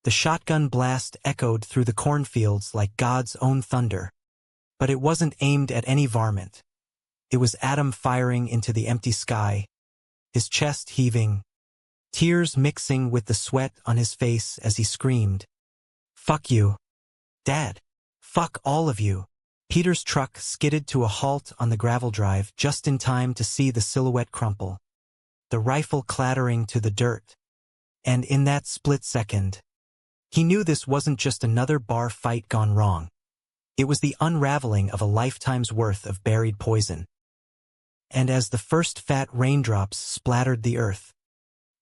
The shotgun blast echoed through the cornfields like God's own thunder. But it wasn't aimed at any varmint. It was Adam firing into the empty sky, his chest heaving, tears mixing with the sweat on his face as he screamed, "Fuck you, Dad! Fuck all of you!" Peter's truck skidded to a halt on the gravel drive just in time to see the silhouette crumple, the rifle clattering to the dirt. And in that split second, he knew this wasn't just another bar fight gone wrong. It was the unraveling of a lifetime's worth of buried poison. And as the first fat raindrops splattered the earth,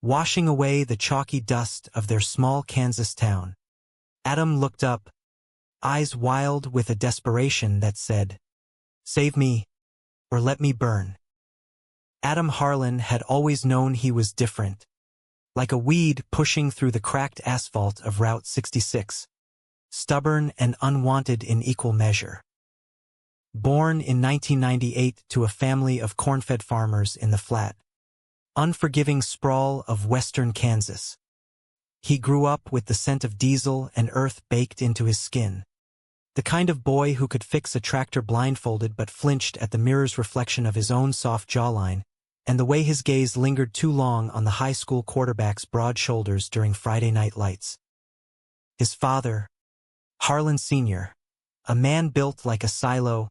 washing away the chalky dust of their small Kansas town, Adam looked up, eyes wild with a desperation that said, "Save me, or let me burn." Adam Harlan had always known he was different, like a weed pushing through the cracked asphalt of Route 66, stubborn and unwanted in equal measure. Born in 1998 to a family of corn-fed farmers in the flat, unforgiving sprawl of western Kansas, he grew up with the scent of diesel and earth baked into his skin. The kind of boy who could fix a tractor blindfolded but flinched at the mirror's reflection of his own soft jawline, and the way his gaze lingered too long on the high school quarterback's broad shoulders during Friday night lights. His father, Harlan Sr., a man built like a silo,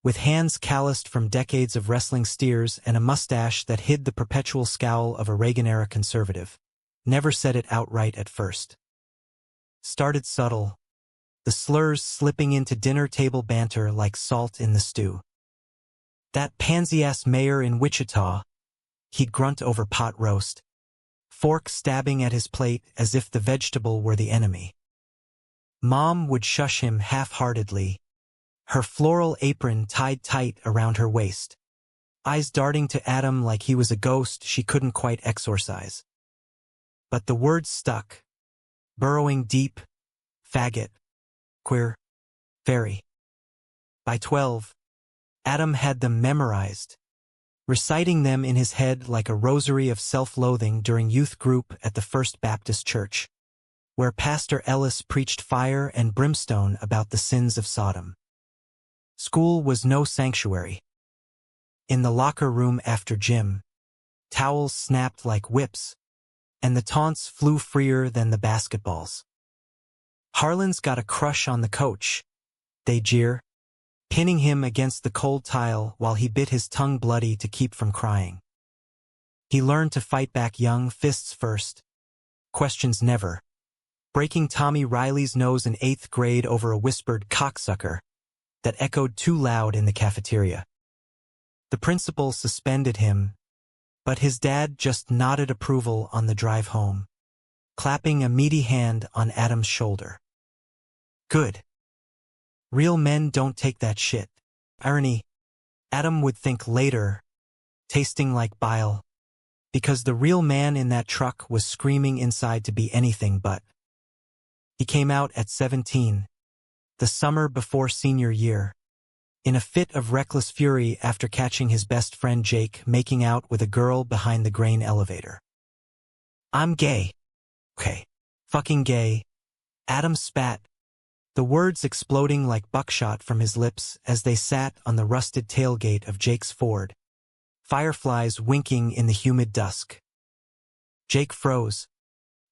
with hands calloused from decades of wrestling steers and a mustache that hid the perpetual scowl of a Reagan-era conservative, never said it outright at first. Started subtle, the slurs slipping into dinner table banter like salt in the stew. "That pansy-ass mayor in Wichita," he'd grunt over pot roast, fork stabbing at his plate as if the vegetable were the enemy. Mom would shush him half-heartedly, her floral apron tied tight around her waist, eyes darting to Adam like he was a ghost she couldn't quite exorcise. But the words stuck, burrowing deep: faggot, queer, fairy. By 12, Adam had them memorized, reciting them in his head like a rosary of self-loathing during youth group at the First Baptist Church, where Pastor Ellis preached fire and brimstone about the sins of Sodom. School was no sanctuary. In the locker room after gym, towels snapped like whips, and the taunts flew freer than the basketballs. "Harlan's got a crush on the coach," they jeer, pinning him against the cold tile while he bit his tongue bloody to keep from crying. He learned to fight back young, fists first, questions never, breaking Tommy Riley's nose in 8th grade over a whispered "cocksucker" that echoed too loud in the cafeteria. The principal suspended him, but his dad just nodded approval on the drive home, clapping a meaty hand on Adam's shoulder. "Good. Real men don't take that shit." Irony, Adam would think later, tasting like bile, because the real man in that truck was screaming inside to be anything but. He came out at 17, the summer before senior year, in a fit of reckless fury after catching his best friend Jake making out with a girl behind the grain elevator. "I'm gay." "Okay. Fucking gay." Adam spat, the words exploding like buckshot from his lips as they sat on the rusted tailgate of Jake's Ford, fireflies winking in the humid dusk. Jake froze,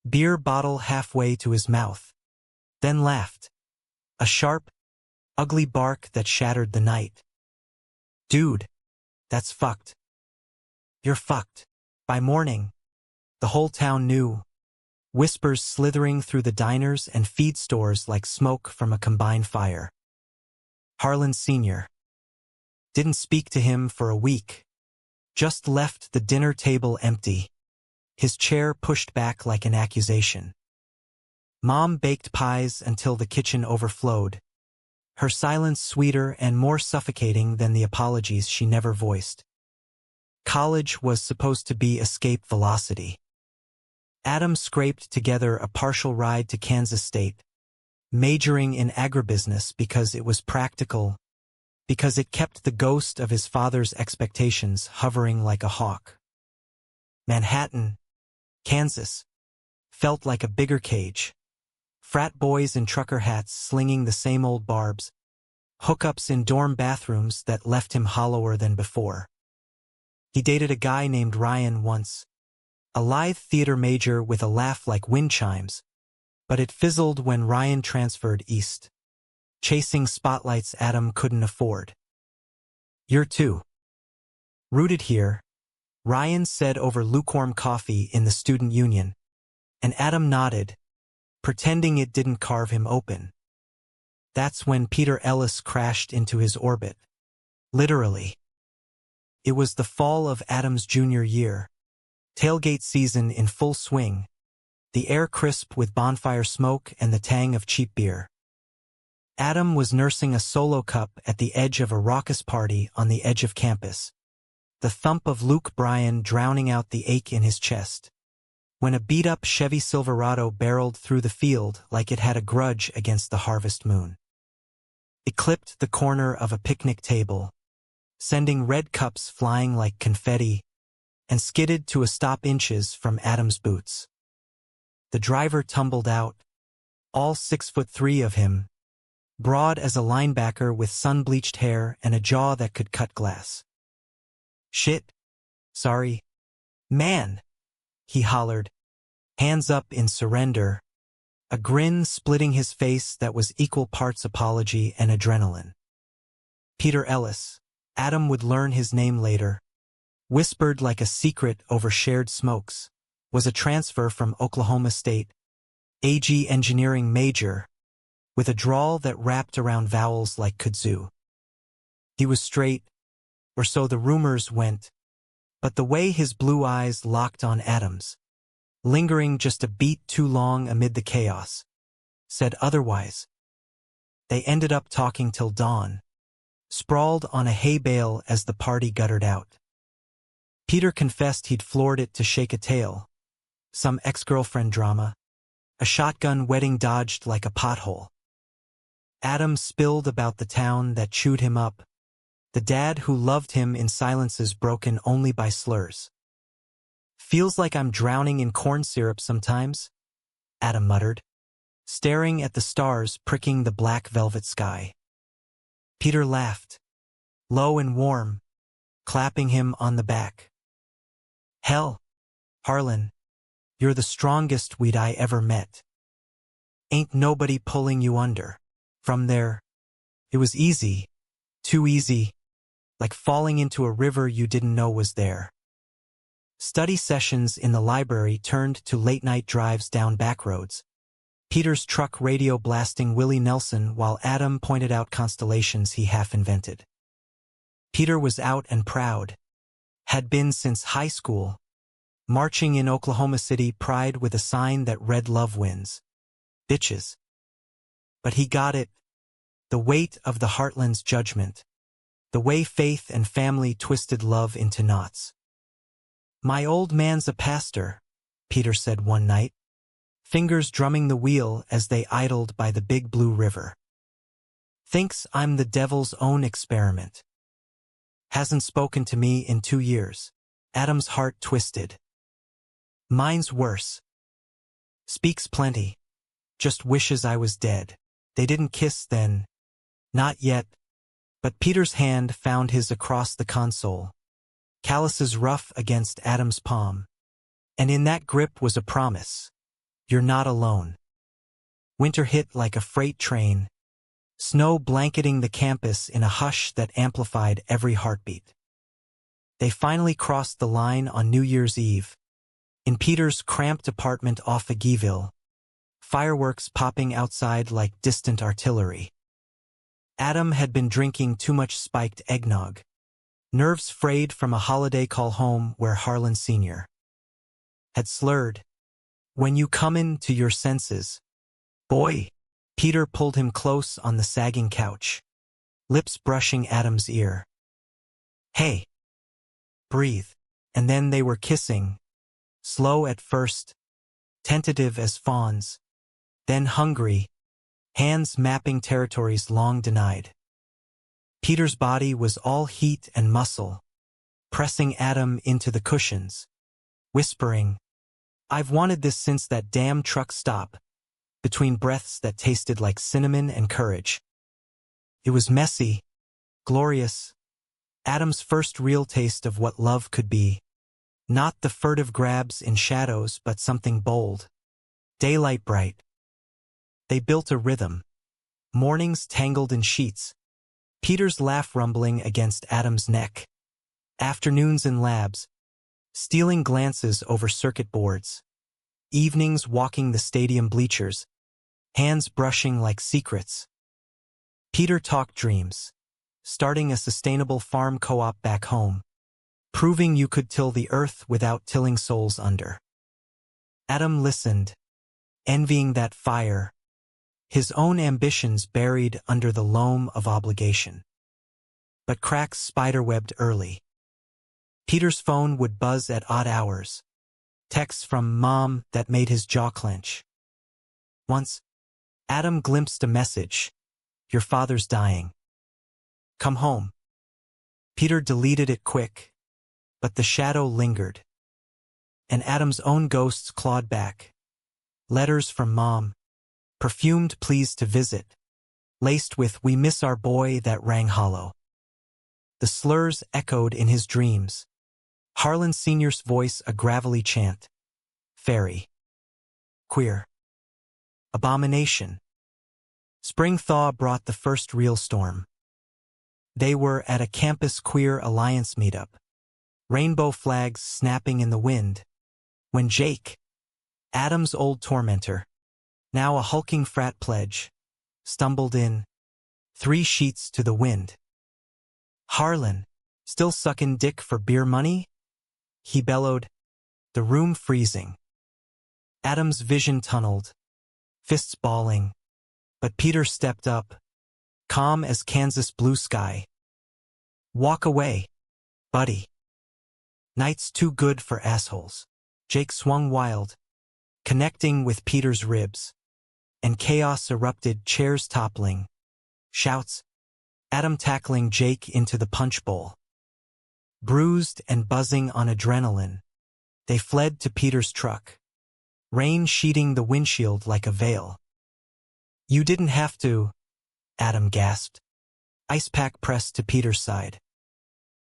beer bottle halfway to his mouth, then laughed, a sharp, ugly bark that shattered the night. "Dude, that's fucked. You're fucked." By morning, the whole town knew, whispers slithering through the diners and feed stores like smoke from a combined fire. Harlan Sr. didn't speak to him for a week, just left the dinner table empty, his chair pushed back like an accusation. Mom baked pies until the kitchen overflowed, her silence sweeter and more suffocating than the apologies she never voiced. College was supposed to be escape velocity. Adam scraped together a partial ride to Kansas State, majoring in agribusiness because it was practical, because it kept the ghost of his father's expectations hovering like a hawk. Manhattan, Kansas, felt like a bigger cage, Frat boys in trucker hats slinging the same old barbs, hookups in dorm bathrooms that left him hollower than before. He dated a guy named Ryan once, a live theater major with a laugh like wind chimes, but it fizzled when Ryan transferred east, chasing spotlights Adam couldn't afford. "You're too rooted here," Ryan said over lukewarm coffee in the student union, and Adam nodded, pretending it didn't carve him open. That's when Peter Ellis crashed into his orbit. Literally. It was the fall of Adam's junior year. Tailgate season in full swing. The air crisp with bonfire smoke and the tang of cheap beer. Adam was nursing a solo cup at the edge of a raucous party on the edge of campus. The thump of Luke Bryan drowning out the ache in his chest. When a beat-up Chevy Silverado barreled through the field like it had a grudge against the harvest moon. It clipped the corner of a picnic table, sending red cups flying like confetti, and skidded to a stop inches from Adam's boots. The driver tumbled out, all 6'3" of him, broad as a linebacker with sun-bleached hair and a jaw that could cut glass. "Shit. Sorry. Man," he hollered, hands up in surrender, a grin splitting his face that was equal parts apology and adrenaline. Peter Ellis, Adam would learn his name later, whispered like a secret over shared smokes, was a transfer from Oklahoma State, AG engineering major, with a drawl that wrapped around vowels like kudzu. He was straight, or so the rumors went, but the way his blue eyes locked on Adam's, lingering just a beat too long amid the chaos, said otherwise. They ended up talking till dawn, sprawled on a hay bale as the party guttered out. Peter confessed he'd floored it to shake a tail, some ex-girlfriend drama, a shotgun wedding dodged like a pothole. Adam spilled about the town that chewed him up, the dad who loved him in silences broken only by slurs. "Feels like I'm drowning in corn syrup sometimes," Adam muttered, staring at the stars pricking the black velvet sky. Peter laughed, low and warm, clapping him on the back. "Hell, Harlan, you're the strongest weed I ever met. Ain't nobody pulling you under." From there, it was easy, too easy, like falling into a river you didn't know was there. Study sessions in the library turned to late-night drives down back roads, Peter's truck radio blasting Willie Nelson while Adam pointed out constellations he half-invented. Peter was out and proud, had been since high school, marching in Oklahoma City pride with a sign that read "Love wins. Bitches." But he got it, the weight of the Heartland's judgment, the way faith and family twisted love into knots. "My old man's a pastor," Peter said one night, fingers drumming the wheel as they idled by the big blue river. "Thinks I'm the devil's own experiment. Hasn't spoken to me in 2 years. Adam's heart twisted. "Mine's worse. Speaks plenty. Just wishes I was dead." They didn't kiss then. Not yet. But Peter's hand found his across the console, calluses rough against Adam's palm. And in that grip was a promise. You're not alone. Winter hit like a freight train, snow blanketing the campus in a hush that amplified every heartbeat. They finally crossed the line on New Year's Eve, in Peter's cramped apartment off Aggieville, fireworks popping outside like distant artillery. Adam had been drinking too much spiked eggnog, nerves frayed from a holiday call home where Harlan Sr. had slurred, "When you come into your senses, boy." Peter pulled him close on the sagging couch, lips brushing Adam's ear. "Hey. Breathe." And then they were kissing, slow at first, tentative as fawns, then hungry, hands mapping territories long denied. Peter's body was all heat and muscle, pressing Adam into the cushions, whispering, "I've wanted this since that damn truck stop. between breaths that tasted like cinnamon and courage. It was messy, glorious, Adam's first real taste of what love could be. Not the furtive grabs in shadows, but something bold. Daylight bright. They built a rhythm. Mornings tangled in sheets. Peter's laugh rumbling against Adam's neck. Afternoons in labs. Stealing glances over circuit boards. Evenings walking the stadium bleachers. Hands brushing like secrets. Peter talked dreams. Starting a sustainable farm co-op back home. Proving you could till the earth without tilling souls under. Adam listened, envying that fire, his own ambitions buried under the loam of obligation. But cracks spiderwebbed early. Peter's phone would buzz at odd hours, texts from Mom that made his jaw clench. Once, Adam glimpsed a message, "Your father's dying. Come home." Peter deleted it quick, but the shadow lingered. And Adam's own ghosts clawed back. Letters from Mom, perfumed pleas to visit, laced with "We miss our boy" that rang hollow. The slurs echoed in his dreams. Harlan Sr.'s voice a gravelly chant. Fairy. Queer. Abomination. Spring thaw brought the first real storm. They were at a campus queer alliance meetup. Rainbow flags snapping in the wind. When Jake, Adam's old tormentor, now a hulking frat pledge, stumbled in, 3 sheets to the wind. "Harlan, still sucking dick for beer money?" he bellowed, the room freezing. Adam's vision tunneled, fists balling, but Peter stepped up, calm as Kansas blue sky. "Walk away, buddy. Night's too good for assholes." Jake swung wild, connecting with Peter's ribs, and chaos erupted, chairs toppling, shouts, Adam tackling Jake into the punch bowl. Bruised and buzzing on adrenaline, they fled to Peter's truck, rain sheeting the windshield like a veil. "You didn't have to," Adam gasped, ice pack pressed to Peter's side.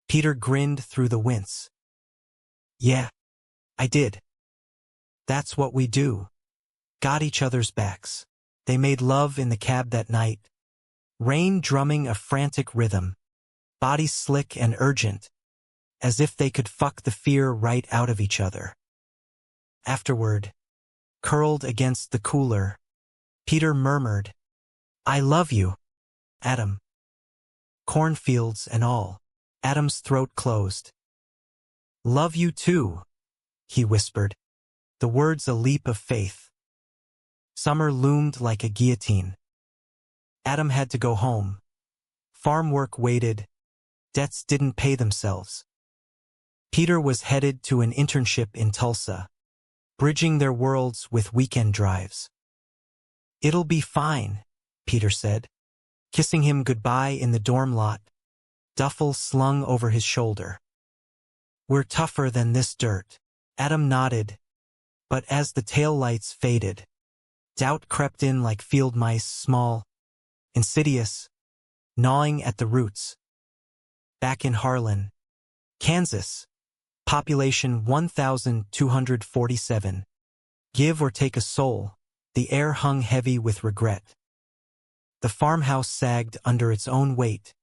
Peter grinned through the wince. "Yeah, I did. That's what we do. Got each other's backs." They made love in the cab that night, rain drumming a frantic rhythm, bodies slick and urgent, as if they could fuck the fear right out of each other. Afterward, curled against the cooler, Peter murmured, "I love you, Adam." Cornfields and all, Adam's throat closed. "Love you too," he whispered, the words a leap of faith. Summer loomed like a guillotine. Adam had to go home. Farm work waited. Debts didn't pay themselves. Peter was headed to an internship in Tulsa, bridging their worlds with weekend drives. "It'll be fine," Peter said, kissing him goodbye in the dorm lot, duffel slung over his shoulder. "We're tougher than this dirt." Adam nodded, but as the taillights faded, doubt crept in like field mice, small, insidious, gnawing at the roots. Back in Harlan, Kansas, population 1,247. Give or take a soul, the air hung heavy with regret. The farmhouse sagged under its own weight,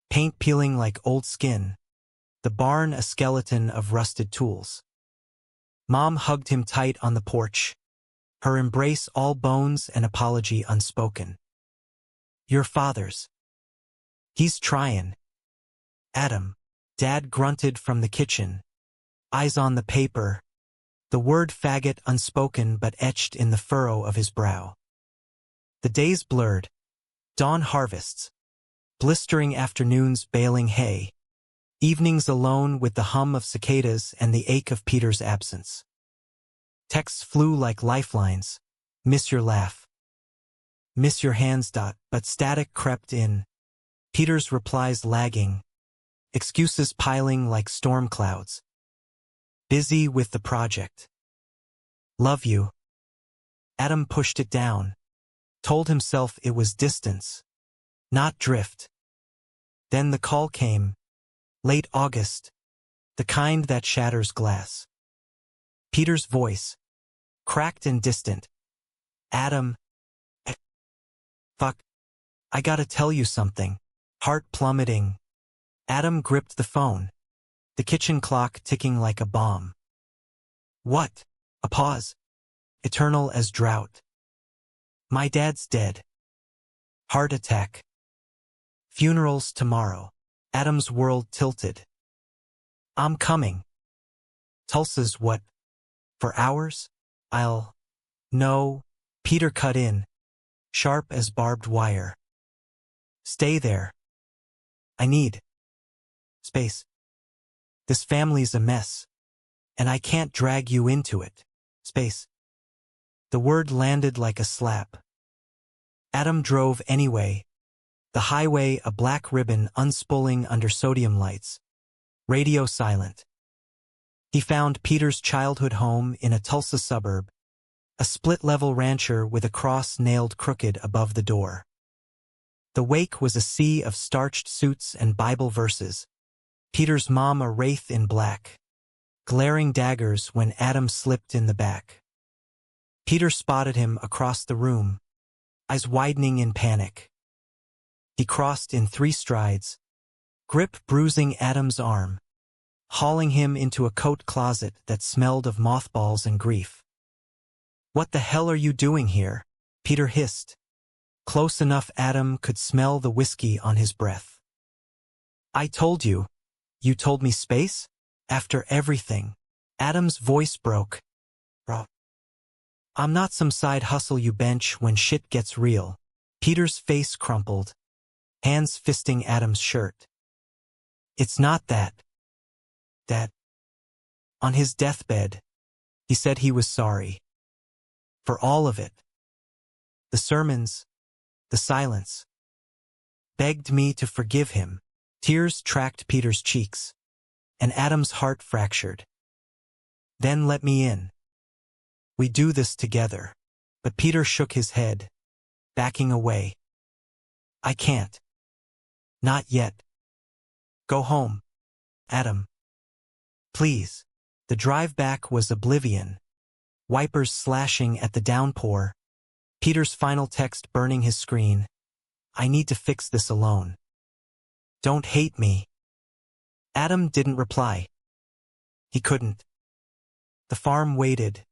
paint peeling like old skin, the barn a skeleton of rusted tools. Mom hugged him tight on the porch, her embrace all bones and apology unspoken. "Your father's. He's tryin'." "Adam," Dad grunted from the kitchen, eyes on the paper, the word faggot unspoken but etched in the furrow of his brow. The days blurred, dawn harvests, blistering afternoons baling hay, evenings alone with the hum of cicadas and the ache of Peter's absence. Texts flew like lifelines, "Miss your laugh. Miss your hands." But static crept in, Peter's replies lagging, excuses piling like storm clouds. "Busy with the project. Love you." Adam pushed it down, told himself it was distance, not drift. Then the call came, late August, the kind that shatters glass. Peter's voice, cracked and distant. Adam, fuck, I gotta tell you something. Heart plummeting. Adam gripped the phone, the kitchen clock ticking like a bomb. What? A pause, eternal as drought. My dad's dead. Heart attack. Funerals tomorrow. Adam's world tilted. I'm coming. Tulsa's what? For hours? No. Peter cut in, sharp as barbed wire. Stay there. I need space. This family's a mess, and I can't drag you into it. Space. The word landed like a slap. Adam drove anyway. The highway, a black ribbon unspooling under sodium lights. Radio silent. He found Peter's childhood home in a Tulsa suburb, a split-level rancher with a cross nailed crooked above the door. The wake was a sea of starched suits and Bible verses. Peter's mom a wraith in black, glaring daggers when Adam slipped in the back. Peter spotted him across the room, eyes widening in panic. He crossed in 3 strides, grip bruising Adam's arm, hauling him into a coat closet that smelled of mothballs and grief. What the hell are you doing here? Peter hissed, close enough Adam could smell the whiskey on his breath. I told you. You told me space? After everything. Adam's voice broke. Bro. I'm not some side hustle you bench when shit gets real. Peter's face crumpled, hands fisting Adam's shirt. It's not that. On his deathbed, he said he was sorry. For all of it. The sermons, the silence. Begged me to forgive him. Tears tracked Peter's cheeks, and Adam's heart fractured. Then let me in. We do this together. But Peter shook his head, backing away. I can't. Not yet. Go home, Adam. Please. The drive back was oblivion. Wipers slashing at the downpour. Peter's final text burning his screen. I need to fix this alone. Don't hate me. Adam didn't reply. He couldn't. The farm waited.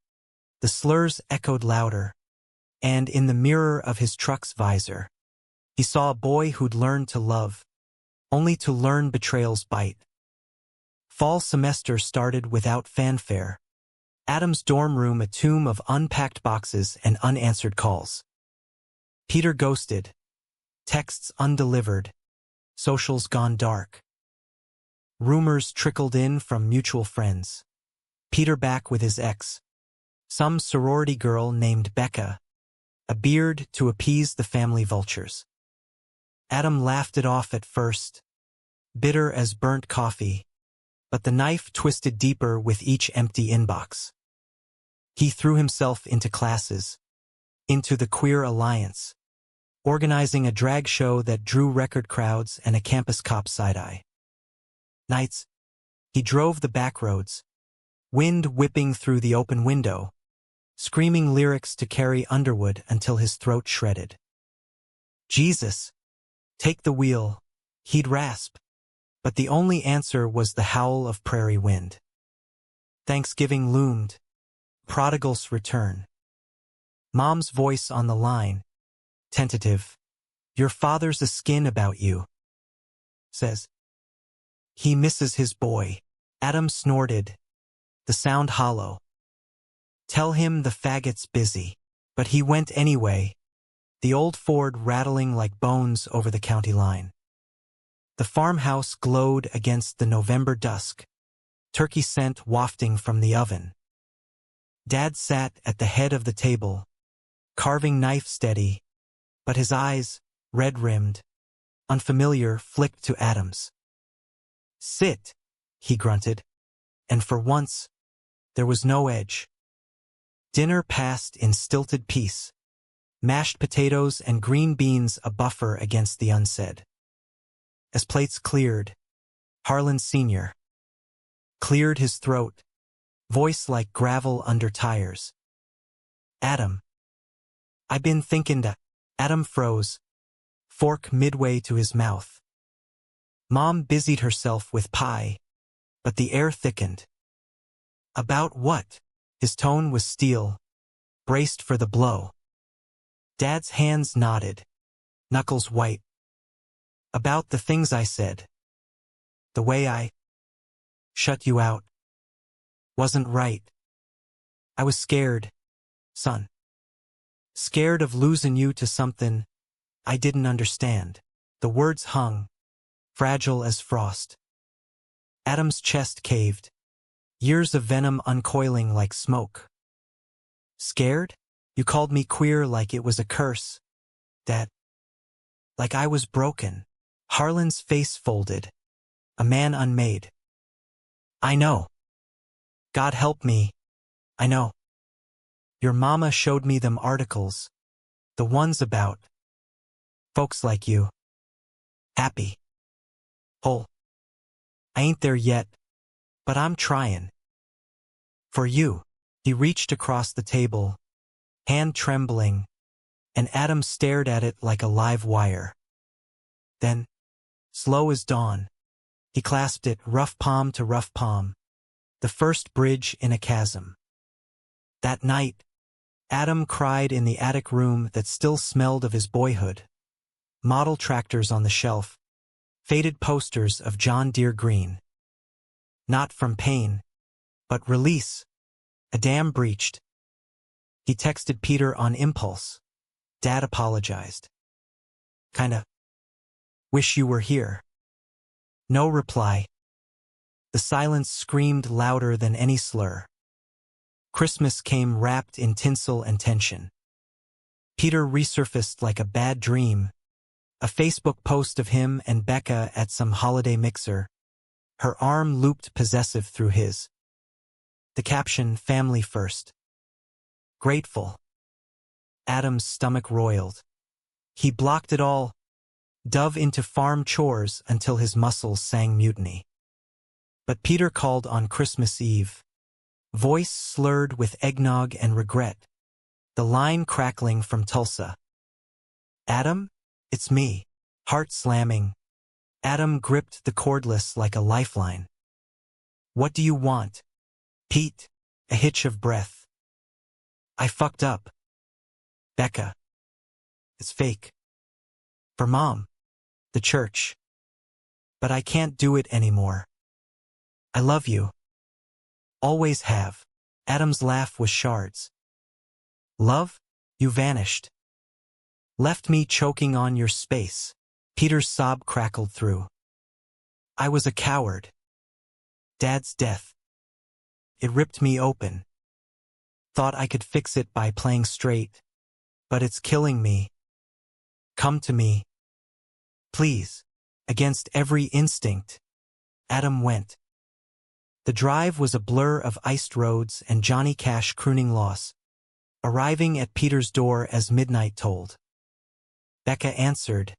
The slurs echoed louder. And in the mirror of his truck's visor, he saw a boy who'd learned to love, only to learn betrayal's bite. Fall semester started without fanfare. Adam's dorm room a tomb of unpacked boxes and unanswered calls. Peter ghosted. Texts undelivered. Socials gone dark. Rumors trickled in from mutual friends. Peter back with his ex. Some sorority girl named Becca. A beard to appease the family vultures. Adam laughed it off at first, bitter as burnt coffee, but the knife twisted deeper with each empty inbox. He threw himself into classes, into the Queer Alliance, organizing a drag show that drew record crowds and a campus cop side-eye. Nights, he drove the back roads, wind whipping through the open window, screaming lyrics to Carrie Underwood until his throat shredded. Jesus, take the wheel, he'd rasp, but the only answer was the howl of prairie wind. Thanksgiving loomed, prodigal's return. Mom's voice on the line, tentative. Your father's a skin about you. Says. He misses his boy. Adam snorted, the sound hollow. Tell him the faggot's busy. But he went anyway, the old Ford rattling like bones over the county line. The farmhouse glowed against the November dusk, turkey scent wafting from the oven. Dad sat at the head of the table, carving knife steady, but his eyes, red-rimmed, unfamiliar, flicked to Adam's. Sit, he grunted, and for once, there was no edge. Dinner passed in stilted peace. Mashed potatoes and green beans a buffer against the unsaid. As plates cleared, Harlan Sr. cleared his throat, voice like gravel under tires. Adam. I been thinkin' that. Adam froze, fork midway to his mouth. Mom busied herself with pie, but the air thickened. About what? His tone was steel, braced for the blow. Dad's hands nodded, knuckles white. About the things I said. The way I shut you out wasn't right. I was scared, son. Scared of losing you to something I didn't understand. The words hung, fragile as frost. Adam's chest caved, years of venom uncoiling like smoke. Scared? You called me queer like it was a curse. Dad. Like I was broken. Harlan's face folded, a man unmade. I know. God help me. I know. Your mama showed me them articles, the ones about folks like you. Happy. Whole. I ain't there yet, but I'm trying. For you. He reached across the table, hand trembling, and Adam stared at it like a live wire. Then, slow as dawn, he clasped it rough palm to rough palm, the first bridge in a chasm. That night, Adam cried in the attic room that still smelled of his boyhood. Model tractors on the shelf, faded posters of John Deere Green. Not from pain, but release. A dam breached. He texted Peter on impulse. Dad apologized. Kinda wish you were here. No reply. The silence screamed louder than any slur. Christmas came wrapped in tinsel and tension. Peter resurfaced like a bad dream. A Facebook post of him and Becca at some holiday mixer. Her arm looped possessive through his. The caption, family first. Grateful. Adam's stomach roiled. He blocked it all, dove into farm chores until his muscles sang mutiny. But Peter called on Christmas Eve. Voice slurred with eggnog and regret. The line crackling from Tulsa. Adam? It's me. Heart slamming. Adam gripped the cordless like a lifeline. What do you want? Pete. A hitch of breath. I fucked up. Becca. It's fake. For Mom. The church. But I can't do it anymore. I love you. Always have. Adam's laugh was shards. Love? You vanished. Left me choking on your space. Peter's sob crackled through. I was a coward. Dad's death. It ripped me open. Thought I could fix it by playing straight. But it's killing me. Come to me. Please. Against every instinct. Adam went. The drive was a blur of iced roads and Johnny Cash crooning loss, arriving at Peter's door as midnight tolled. Becca answered,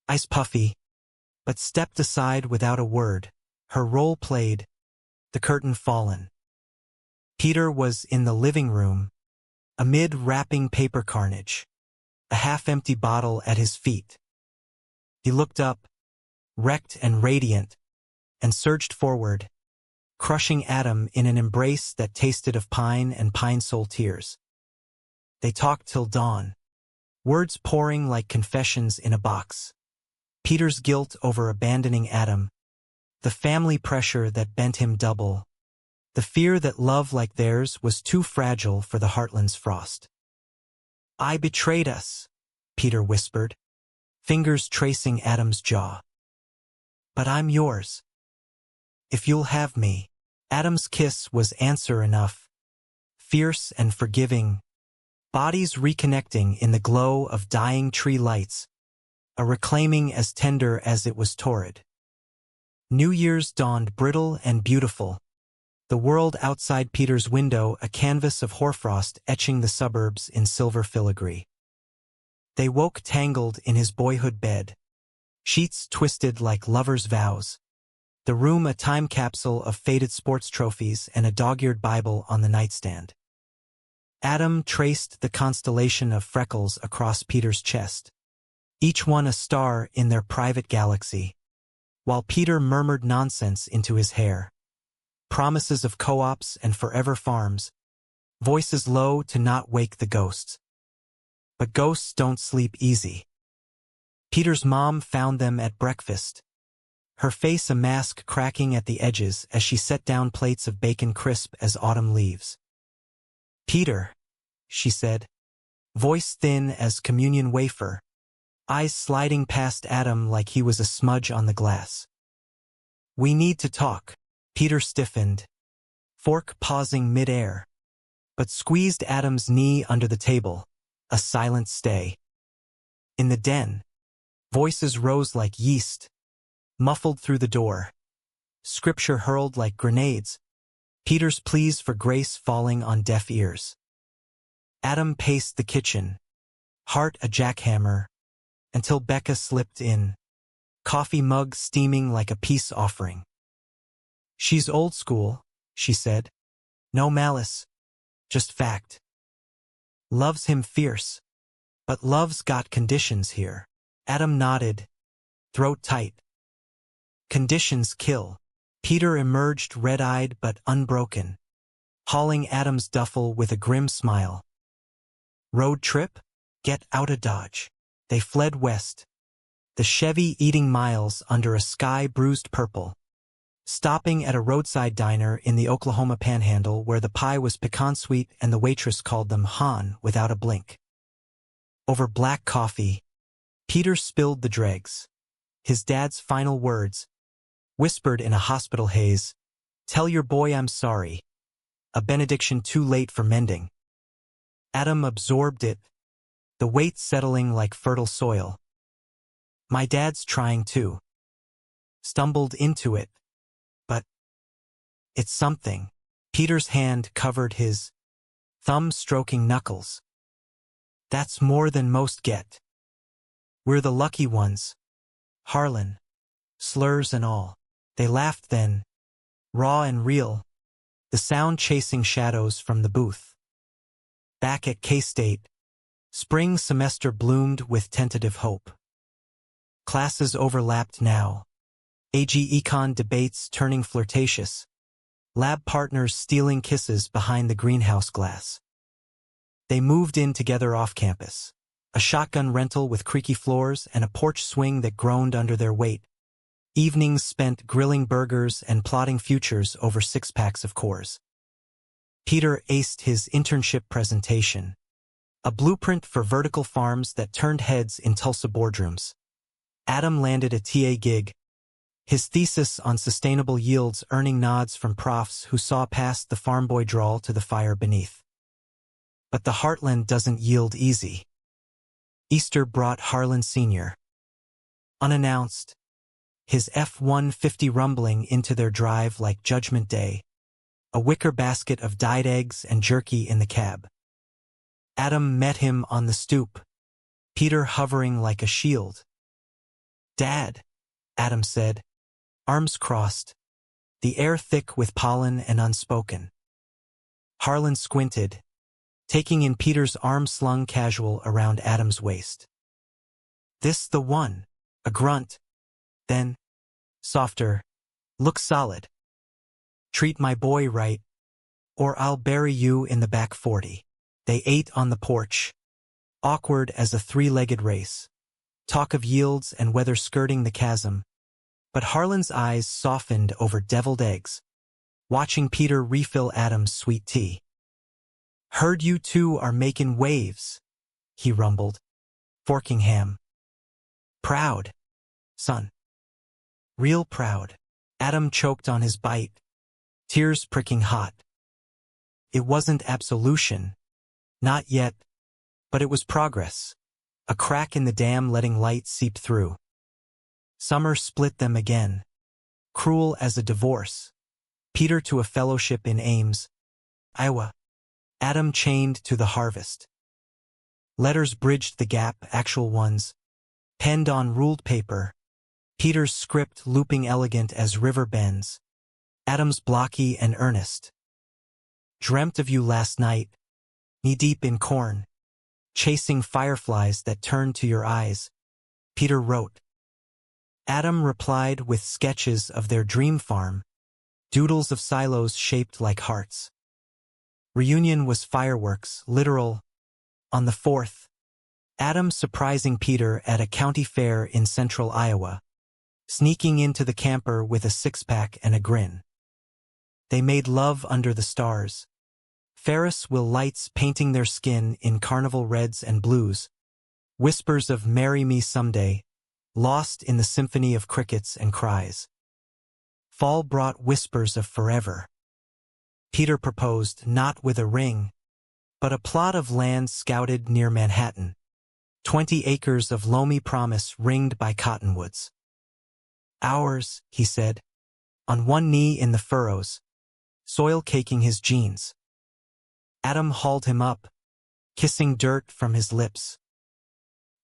ice puffy, but stepped aside without a word, her role played, the curtain fallen. Peter was in the living room, amid wrapping paper carnage, a half-empty bottle at his feet. He looked up, wrecked and radiant, and surged forward, crushing Adam in an embrace that tasted of pine and pine soul tears. They talked till dawn, words pouring like confessions in a box. Peter's guilt over abandoning Adam, the family pressure that bent him double, the fear that love like theirs was too fragile for the heartland's frost. I betrayed us, Peter whispered, fingers tracing Adam's jaw. But I'm yours. If you'll have me. Adam's kiss was answer enough, fierce and forgiving, bodies reconnecting in the glow of dying tree lights, a reclaiming as tender as it was torrid. New Year's dawned brittle and beautiful, The world outside Peter's window, a canvas of hoarfrost etching the suburbs in silver filigree. They woke tangled in his boyhood bed, sheets twisted like lovers' vows, the room a time capsule of faded sports trophies and a dog-eared Bible on the nightstand. Adam traced the constellation of freckles across Peter's chest, each one a star in their private galaxy, while Peter murmured nonsense into his hair. Promises of co-ops and forever farms, voices low to not wake the ghosts. But ghosts don't sleep easy. Peter's mom found them at breakfast, her face a mask cracking at the edges as she set down plates of bacon crisp as autumn leaves. "Peter," she said, voice thin as communion wafer, eyes sliding past Adam like he was a smudge on the glass. "We need to talk." Peter stiffened, fork pausing mid-air, but squeezed Adam's knee under the table, a silent stay. In the den, voices rose like yeast, muffled through the door. Scripture hurled like grenades, Peter's pleas for grace falling on deaf ears. Adam paced the kitchen, heart a jackhammer, until Becca slipped in, coffee mug steaming like a peace offering. "She's old school," she said. "No malice, just fact. Loves him fierce, but love's got conditions here." Adam nodded, throat tight. Conditions kill. Peter emerged red-eyed but unbroken, hauling Adam's duffel with a grim smile. "Road trip? Get out of Dodge." They fled west, the Chevy eating miles under a sky bruised purple, stopping at a roadside diner in the Oklahoma Panhandle where the pie was pecan sweet and the waitress called them Han without a blink. Over black coffee, Peter spilled the dregs. His dad's final words, whispered in a hospital haze, "Tell your boy I'm sorry." A benediction too late for mending. Adam absorbed it, the weight settling like fertile soil. "My dad's trying too." Stumbled into it. But it's something. Peter's hand covered his, thumb stroking knuckles. "That's more than most get. We're the lucky ones. Harlan. Slurs and all." They laughed then, raw and real, the sound chasing shadows from the booth. Back at K-State, spring semester bloomed with tentative hope. Classes overlapped now, AG Econ debates turning flirtatious, lab partners stealing kisses behind the greenhouse glass. They moved in together off campus, a shotgun rental with creaky floors and a porch swing that groaned under their weight. Evenings spent grilling burgers and plotting futures over 6-packs of Coors. Peter aced his internship presentation, a blueprint for vertical farms that turned heads in Tulsa boardrooms. Adam landed a TA gig, his thesis on sustainable yields earning nods from profs who saw past the farm boy drawl to the fire beneath. But the heartland doesn't yield easy. Easter brought Harlan Sr. Unannounced, his F-150 rumbling into their drive like Judgment Day, a wicker basket of dyed eggs and jerky in the cab. Adam met him on the stoop, Peter hovering like a shield. "Dad," Adam said, arms crossed, the air thick with pollen and unspoken. Harlan squinted, taking in Peter's arm slung casual around Adam's waist. "This the one," a grunt. Then, softer, "Look solid. Treat my boy right, or I'll bury you in the back 40. They ate on the porch, awkward as a 3-legged race. Talk of yields and weather skirting the chasm. But Harlan's eyes softened over deviled eggs, watching Peter refill Adam's sweet tea. "Heard you two are making waves," he rumbled, forking ham. "Proud, son. Real proud." Adam choked on his bite, tears pricking hot. It wasn't absolution, not yet, but it was progress, a crack in the dam letting light seep through. Summer split them again, cruel as a divorce, Peter to a fellowship in Ames, Iowa. Adam chained to the harvest. Letters bridged the gap, actual ones, penned on ruled paper. Peter's script looping elegant as river bends. Adam's blocky and earnest. Dreamt of you last night, knee-deep in corn, chasing fireflies that turned to your eyes, Peter wrote. Adam replied with sketches of their dream farm, doodles of silos shaped like hearts. Reunion was fireworks, literal. On the 4th, Adam surprising Peter at a county fair in central Iowa, sneaking into the camper with a six-pack and a grin. They made love under the stars. Ferris wheel lights painting their skin in carnival reds and blues. Whispers of "Marry me someday," lost in the symphony of crickets and cries. Fall brought whispers of forever. Peter proposed not with a ring, but a plot of land scouted near Manhattan. 20 acres of loamy promise ringed by cottonwoods. Ours, he said, on one knee in the furrows, soil caking his jeans. Adam hauled him up, kissing dirt from his lips.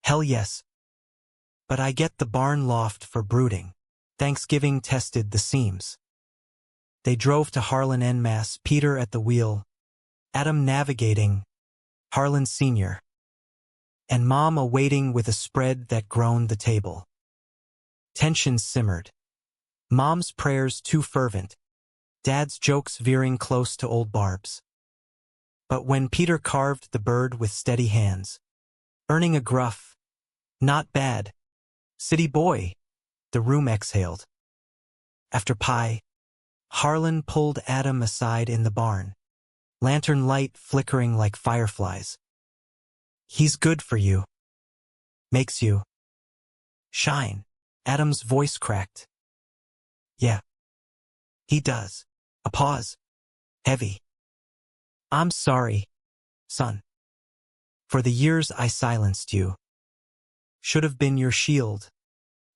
Hell yes. But I get the barn loft for brooding. Thanksgiving tested the seams. They drove to Harlan en masse, Peter at the wheel, Adam navigating, Harlan Sr., and Mom awaiting with a spread that groaned the table. Tensions simmered. Mom's prayers too fervent, Dad's jokes veering close to old barbs. But when Peter carved the bird with steady hands, earning a gruff, "Not bad, city boy," the room exhaled. After pie, Harlan pulled Adam aside in the barn, lantern light flickering like fireflies. "He's good for you. Makes you shine." Adam's voice cracked. "Yeah, he does." A pause. Heavy. "I'm sorry, son. For the years I silenced you. Should have been your shield,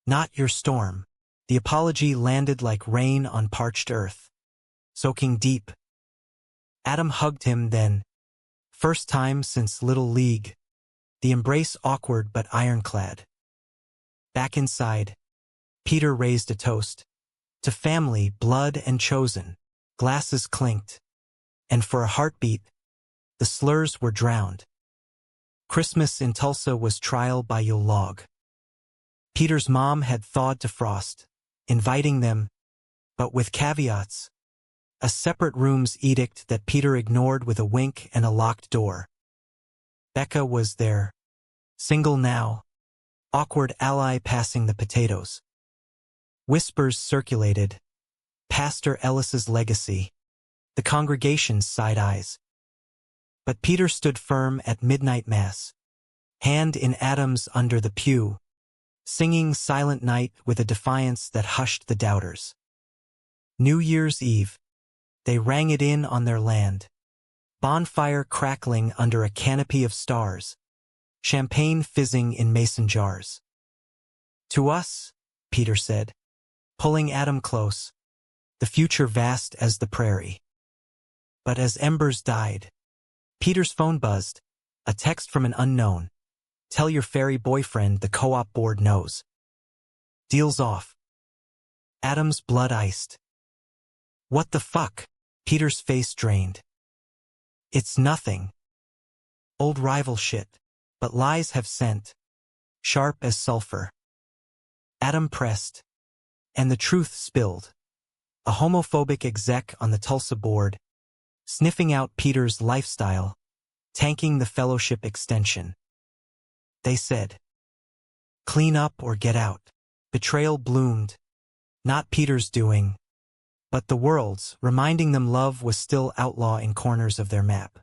not your storm." The apology landed like rain on parched earth, soaking deep. Adam hugged him then, first time since Little League, the embrace awkward but ironclad. Back inside, Peter raised a toast. To family, blood and chosen. Glasses clinked. And for a heartbeat, the slurs were drowned. Christmas in Tulsa was trial by Yule log. Peter's mom had thawed to frost, inviting them, but with caveats. A separate rooms edict that Peter ignored with a wink and a locked door. Becca was there, single now, awkward ally passing the potatoes. Whispers circulated. Pastor Ellis's legacy. The congregation's side eyes. But Peter stood firm at midnight mass, hand in Adam's under the pew, singing Silent Night with a defiance that hushed the doubters. New Year's Eve, they rang it in on their land, bonfire crackling under a canopy of stars, champagne fizzing in mason jars. "To us," Peter said, pulling Adam close, "the future vast as the prairie." But as embers died, Peter's phone buzzed, a text from an unknown. "Tell your fairy boyfriend the co-op board knows. Deal's off." Adam's blood iced. "What the fuck?" Peter's face drained. "It's nothing. Old rival shit, but lies have scent, sharp as sulfur." Adam pressed, and the truth spilled. A homophobic exec on the Tulsa board, sniffing out Peter's lifestyle, tanking the fellowship extension. They said, "Clean up or get out." Betrayal bloomed, not Peter's doing, but the world's, reminding them love was still outlaw in corners of their map.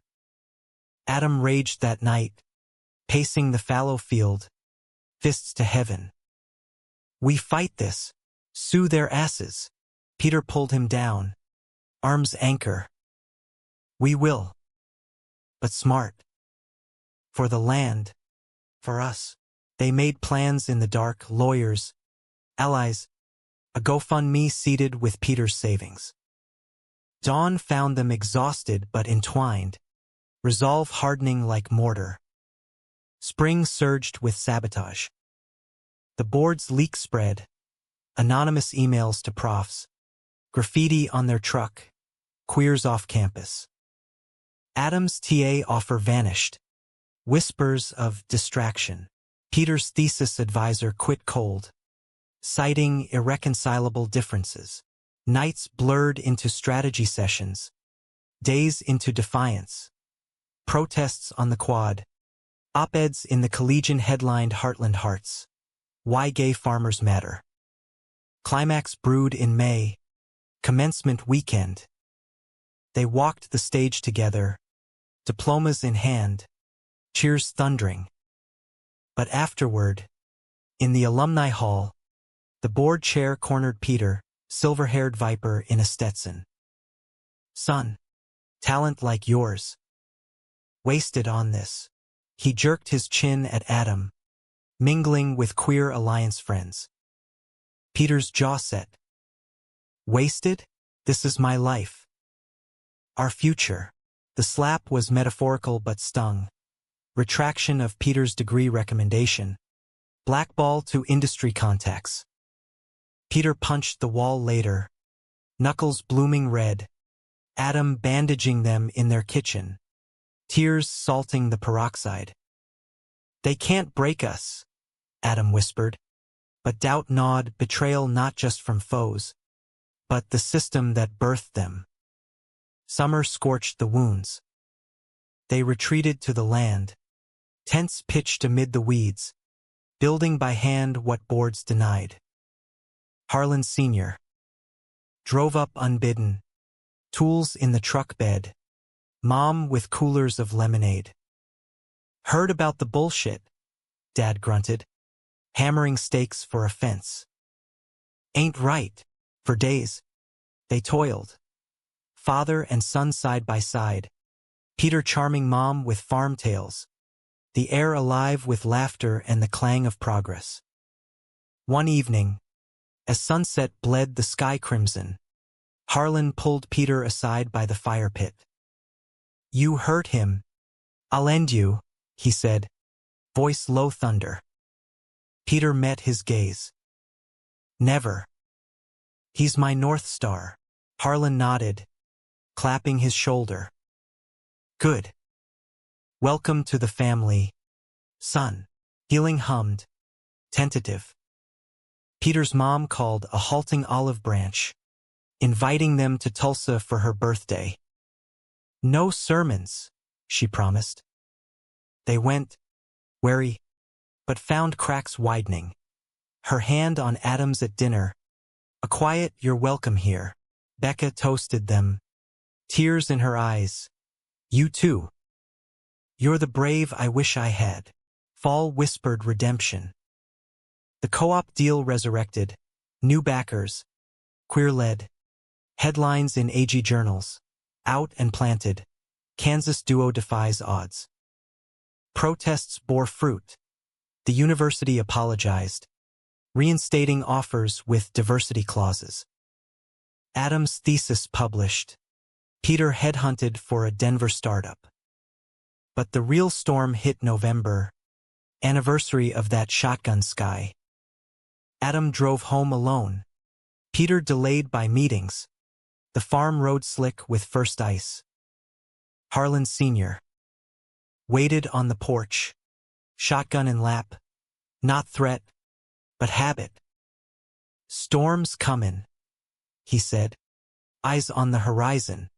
Adam raged that night, pacing the fallow field, fists to heaven. "We fight this. Sue their asses." Peter pulled him down, arms anchor. "We will. But smart. For the land. For us." They made plans in the dark, lawyers, allies, a GoFundMe seeded with Peter's savings. Dawn found them exhausted but entwined, resolve hardening like mortar. Spring surged with sabotage. The board's leak spread, anonymous emails to profs, graffiti on their truck, queers off campus. Adam's TA offer vanished. Whispers of distraction. Peter's thesis advisor quit cold, citing irreconcilable differences. Nights blurred into strategy sessions, days into defiance. Protests on the quad, op-eds in the Collegian headlined Heartland Hearts. Why Gay Farmers Matter. Climax brewed in May, commencement weekend. They walked the stage together, diplomas in hand, cheers thundering. But afterward, in the alumni hall, the board chair cornered Peter, silver-haired viper in a Stetson. Son, talent like yours. Wasted on this. He jerked his chin at Adam, mingling with queer alliance friends. Peter's jaw set. Wasted? This is my life. Our future. The slap was metaphorical but stung. Retraction of Peter's degree recommendation. Blackball to industry contacts. Peter punched the wall later, knuckles blooming red, Adam bandaging them in their kitchen, tears salting the peroxide. They can't break us, Adam whispered, but doubt gnawed betrayal not just from foes, but the system that birthed them. Summer scorched the wounds. They retreated to the land, tents pitched amid the weeds, building by hand what boards denied. Harlan Sr. drove up unbidden, tools in the truck bed, Mom with coolers of lemonade. Heard about the bullshit, Dad grunted, hammering stakes for a fence. Ain't right. For days, they toiled. Father and son side by side, Peter charming Mom with farm tales, the air alive with laughter and the clang of progress. One evening, as sunset bled the sky crimson, Harlan pulled Peter aside by the fire pit. You hurt him. I'll end you, he said, voice low thunder. Peter met his gaze. Never. He's my North Star. Harlan nodded, clapping his shoulder. Good. Welcome to the family, son. Healing hummed, tentative. Peter's mom called a halting olive branch, inviting them to Tulsa for her birthday. No sermons, she promised. They went, wary, but found cracks widening. Her hand on Adam's at dinner. A quiet "you're welcome here." Becca toasted them, tears in her eyes. You too. You're the brave I wish I had. Fall whispered redemption. The co-op deal resurrected. New backers. Queer-led. Headlines in AG journals. Out and planted. Kansas duo defies odds. Protests bore fruit. The university apologized, reinstating offers with diversity clauses. Adam's thesis published. Peter headhunted for a Denver startup. But the real storm hit November, anniversary of that shotgun sky. Adam drove home alone. Peter delayed by meetings. The farm rode slick with first ice. Harlan Sr. waited on the porch, shotgun in lap, not threat, but habit. Storm's comin', he said, eyes on the horizon.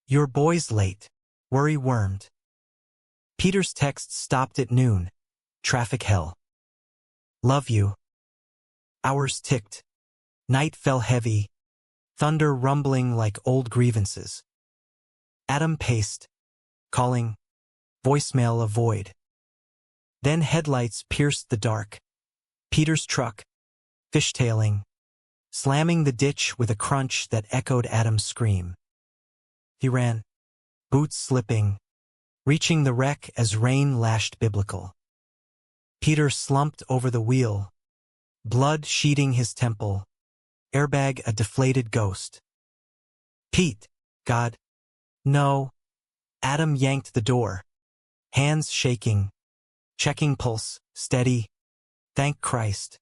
Your boy's late, worry-wormed. Peter's text stopped at noon, traffic hell. Love you. Hours ticked. Night fell heavy, thunder rumbling like old grievances. Adam paced, calling, voicemail avoid. Then headlights pierced the dark. Peter's truck, fishtailing, slamming the ditch with a crunch that echoed Adam's scream. He ran, boots slipping, reaching the wreck as rain lashed biblical. Peter slumped over the wheel, blood sheeting his temple, airbag a deflated ghost. Pete, God. No. Adam yanked the door. Hands shaking. Checking pulse, steady. Thank Christ.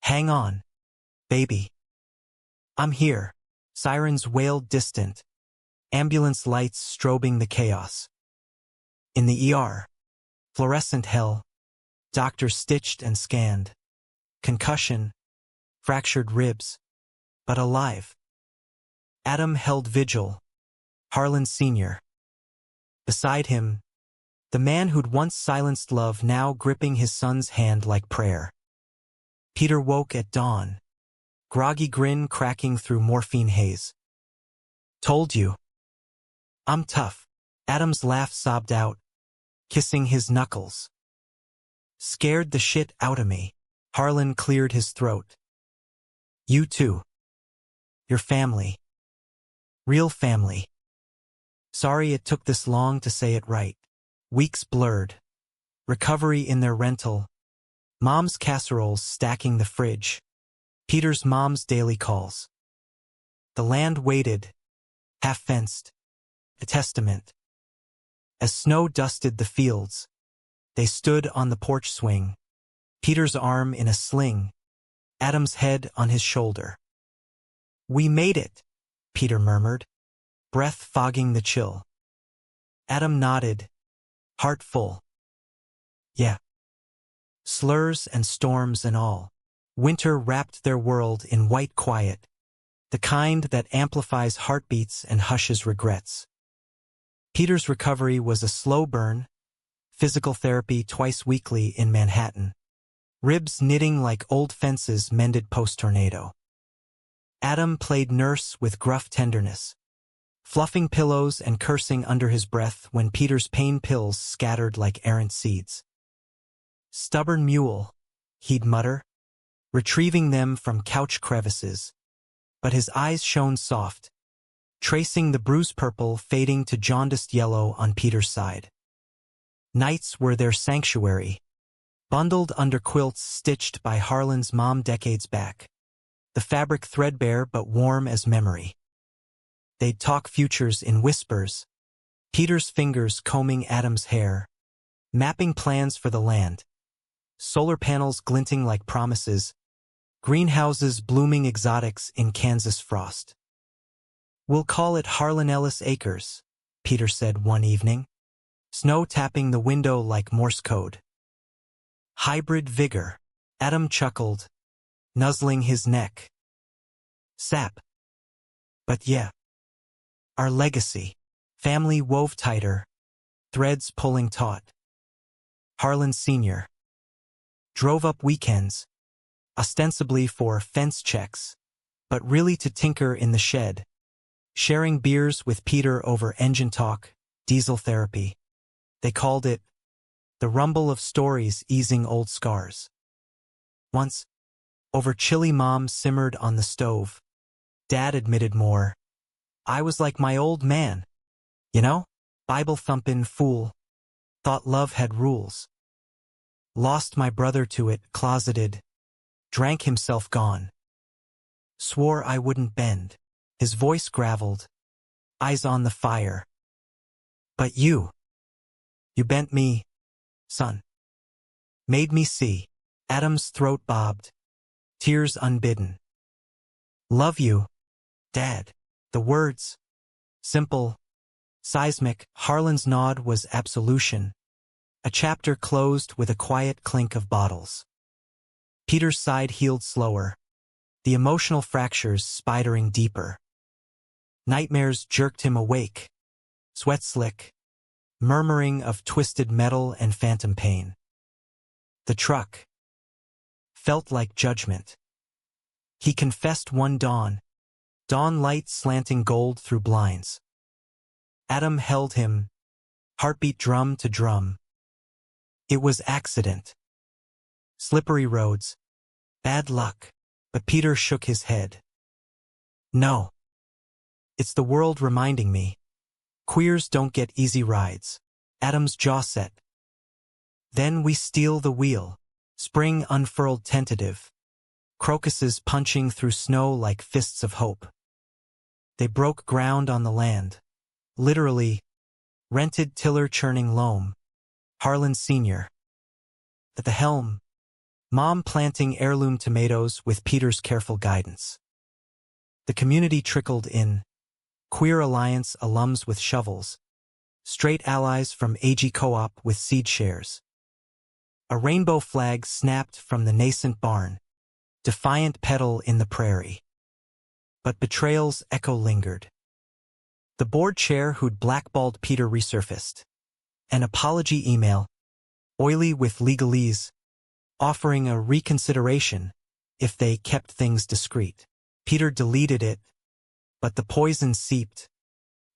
Hang on, baby. I'm here. Sirens wailed distant. Ambulance lights strobing the chaos. In the ER. Fluorescent hell. Doctors stitched and scanned. Concussion. Fractured ribs. But alive. Adam held vigil. Harlan Sr. Beside him, the man who'd once silenced love now gripping his son's hand like prayer. Peter woke at dawn. Groggy grin cracking through morphine haze. Told you. I'm tough. Adam's laugh sobbed out, kissing his knuckles. Scared the shit out of me. Harlan cleared his throat. You too. Your family. Real family. Sorry it took this long to say it right. Weeks blurred. Recovery in their rental. Mom's casseroles stacking the fridge. Peter's mom's daily calls. The land waited, half-fenced, a testament. As snow dusted the fields, they stood on the porch swing, Peter's arm in a sling, Adam's head on his shoulder. We made it, Peter murmured, breath fogging the chill. Adam nodded, heart full. Yeah. Slurs and storms and all. Winter wrapped their world in white quiet, the kind that amplifies heartbeats and hushes regrets. Peter's recovery was a slow burn, physical therapy twice weekly in Manhattan, ribs knitting like old fences mended post-tornado. Adam played nurse with gruff tenderness, fluffing pillows and cursing under his breath when Peter's pain pills scattered like errant seeds. Stubborn mule, he'd mutter, retrieving them from couch crevices, but his eyes shone soft, tracing the bruise purple fading to jaundiced yellow on Peter's side. Nights were their sanctuary, bundled under quilts stitched by Harlan's mom decades back, the fabric threadbare but warm as memory. They'd talk futures in whispers, Peter's fingers combing Adam's hair, mapping plans for the land, solar panels glinting like promises, greenhouses blooming exotics in Kansas frost. We'll call it Harlan Ellis Acres, Peter said one evening, snow tapping the window like Morse code. Hybrid vigor, Adam chuckled, nuzzling his neck. Sap. But yeah. Our legacy, family wove tighter, threads pulling taut. Harlan Sr. drove up weekends, ostensibly for fence checks, but really to tinker in the shed, sharing beers with Peter over engine talk, diesel therapy. They called it the rumble of stories easing old scars. Once, over chili mom simmered on the stove, Dad admitted more. I was like my old man, you know, Bible-thumpin' fool, thought love had rules. Lost my brother to it, closeted, drank himself gone. Swore I wouldn't bend. His voice graveled, eyes on the fire. But you bent me, son. Made me see. Adam's throat bobbed, tears unbidden. Love you, Dad. The words, simple, seismic. Harlan's nod was absolution. A chapter closed with a quiet clink of bottles. Peter's side healed slower, the emotional fractures spidering deeper. Nightmares jerked him awake, sweat slick, murmuring of twisted metal and phantom pain. The truck felt like judgment. He confessed one dawn light slanting gold through blinds. Adam held him, heartbeat drum to drum. It was accident. Slippery roads. Bad luck. But Peter shook his head. No. It's the world reminding me. Queers don't get easy rides. Adam's jaw set. Then we steal the wheel. Spring unfurled tentative. Crocuses punching through snow like fists of hope. They broke ground on the land. Literally, rented tiller churning loam. Harlan Sr. At the helm, Mom planting heirloom tomatoes with Peter's careful guidance. The community trickled in. Queer Alliance alums with shovels. Straight allies from AG Co-op with seed shares. A rainbow flag snapped from the nascent barn. Defiant petal in the prairie. But betrayals echo lingered. The board chair who'd blackballed Peter resurfaced. An apology email, oily with legalese, offering a reconsideration if they kept things discreet. Peter deleted it, but the poison seeped,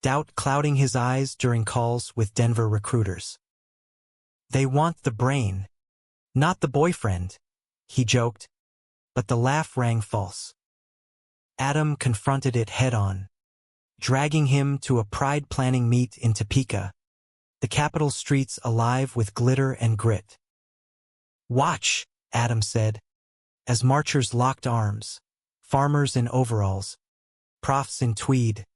doubt clouding his eyes during calls with Denver recruiters. They want the brain, not the boyfriend, he joked, but the laugh rang false. Adam confronted it head-on, dragging him to a pride-planning meet in Topeka, the capital streets alive with glitter and grit. "Watch," Adam said, as marchers locked arms, farmers in overalls, profs in tweed,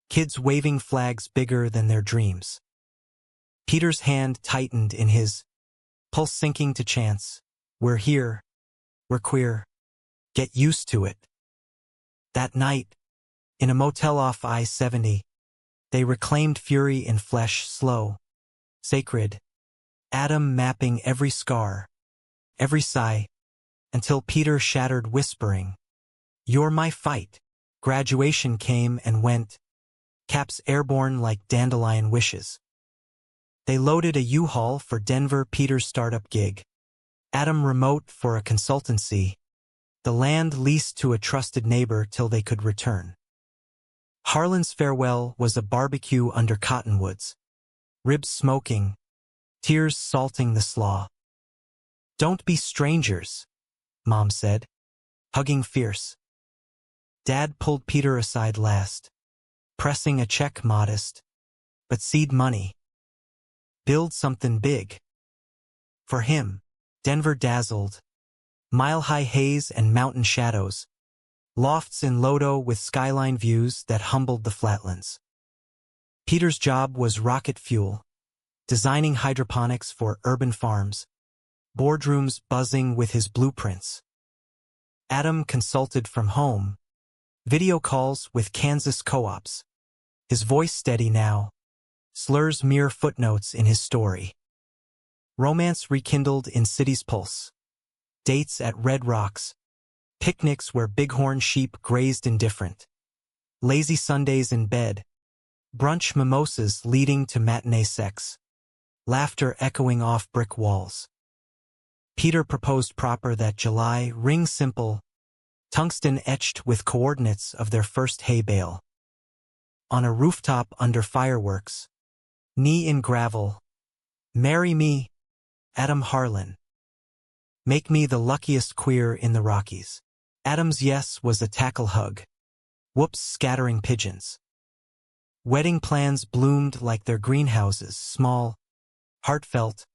kids waving flags bigger than their dreams. Peter's hand tightened in his, pulse sinking to chance. "We're here. We're queer. Get used to it." That night, in a motel off I-70, they reclaimed fury in flesh, slow, sacred, Adam mapping every scar, every sigh, until Peter shattered whispering, "You're my fight." Graduation came and went, caps airborne like dandelion wishes. They loaded a U-Haul for Denver Peter's startup gig. Adam remote for a consultancy, the land leased to a trusted neighbor till they could return. Harlan's farewell was a barbecue under cottonwoods, ribs smoking, tears salting the slaw. "Don't be strangers," Mom said, hugging fierce. Dad pulled Peter aside last, pressing a check modest, but seed money. Build something big. For him, Denver dazzled, mile-high haze and mountain shadows, lofts in Lodo with skyline views that humbled the flatlands. Peter's job was rocket fuel, designing hydroponics for urban farms, boardrooms buzzing with his blueprints. Adam consulted from home, video calls with Kansas co-ops, his voice steady now, Slurs mere footnotes in his story. Romance rekindled in city's pulse. Dates at Red Rocks, picnics where bighorn sheep grazed indifferent, lazy Sundays in bed, brunch mimosas leading to matinee sex, laughter echoing off brick walls. Peter proposed proper that July, ring simple, tungsten etched with coordinates of their first hay bale. On a rooftop under fireworks, knee in gravel, "Marry me, Adam Harlan. Make me the luckiest queer in the Rockies." Adam's yes was a tackle hug. Whoops scattering pigeons. Wedding plans bloomed like their greenhouses, small, heartfelt,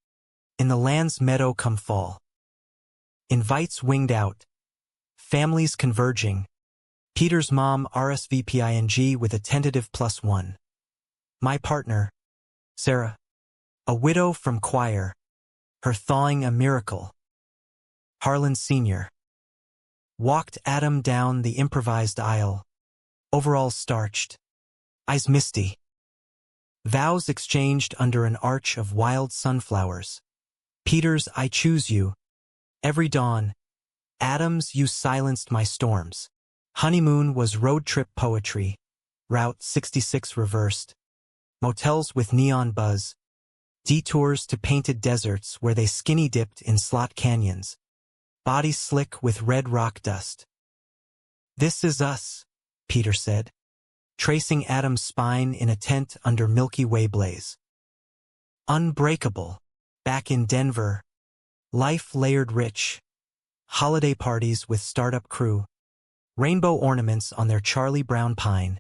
in the land's meadow come fall. Invites winged out, families converging. Peter's mom RSVPing with a tentative +1. My partner, Sarah, a widow from choir, her thawing a miracle. Harlan Sr. walked Adam down the improvised aisle, overalls starched, eyes misty. Vows exchanged under an arch of wild sunflowers. Peter's "I choose you." Every dawn. Adam's "You silenced my storms." Honeymoon was road trip poetry. Route 66 reversed. Motels with neon buzz. Detours to painted deserts where they skinny dipped in slot canyons. Bodies slick with red rock dust. "This is us," Peter said, tracing Adam's spine in a tent under Milky Way blaze. Unbreakable. Back in Denver. Life layered rich. Holiday parties with startup crew. Rainbow ornaments on their Charlie Brown pine.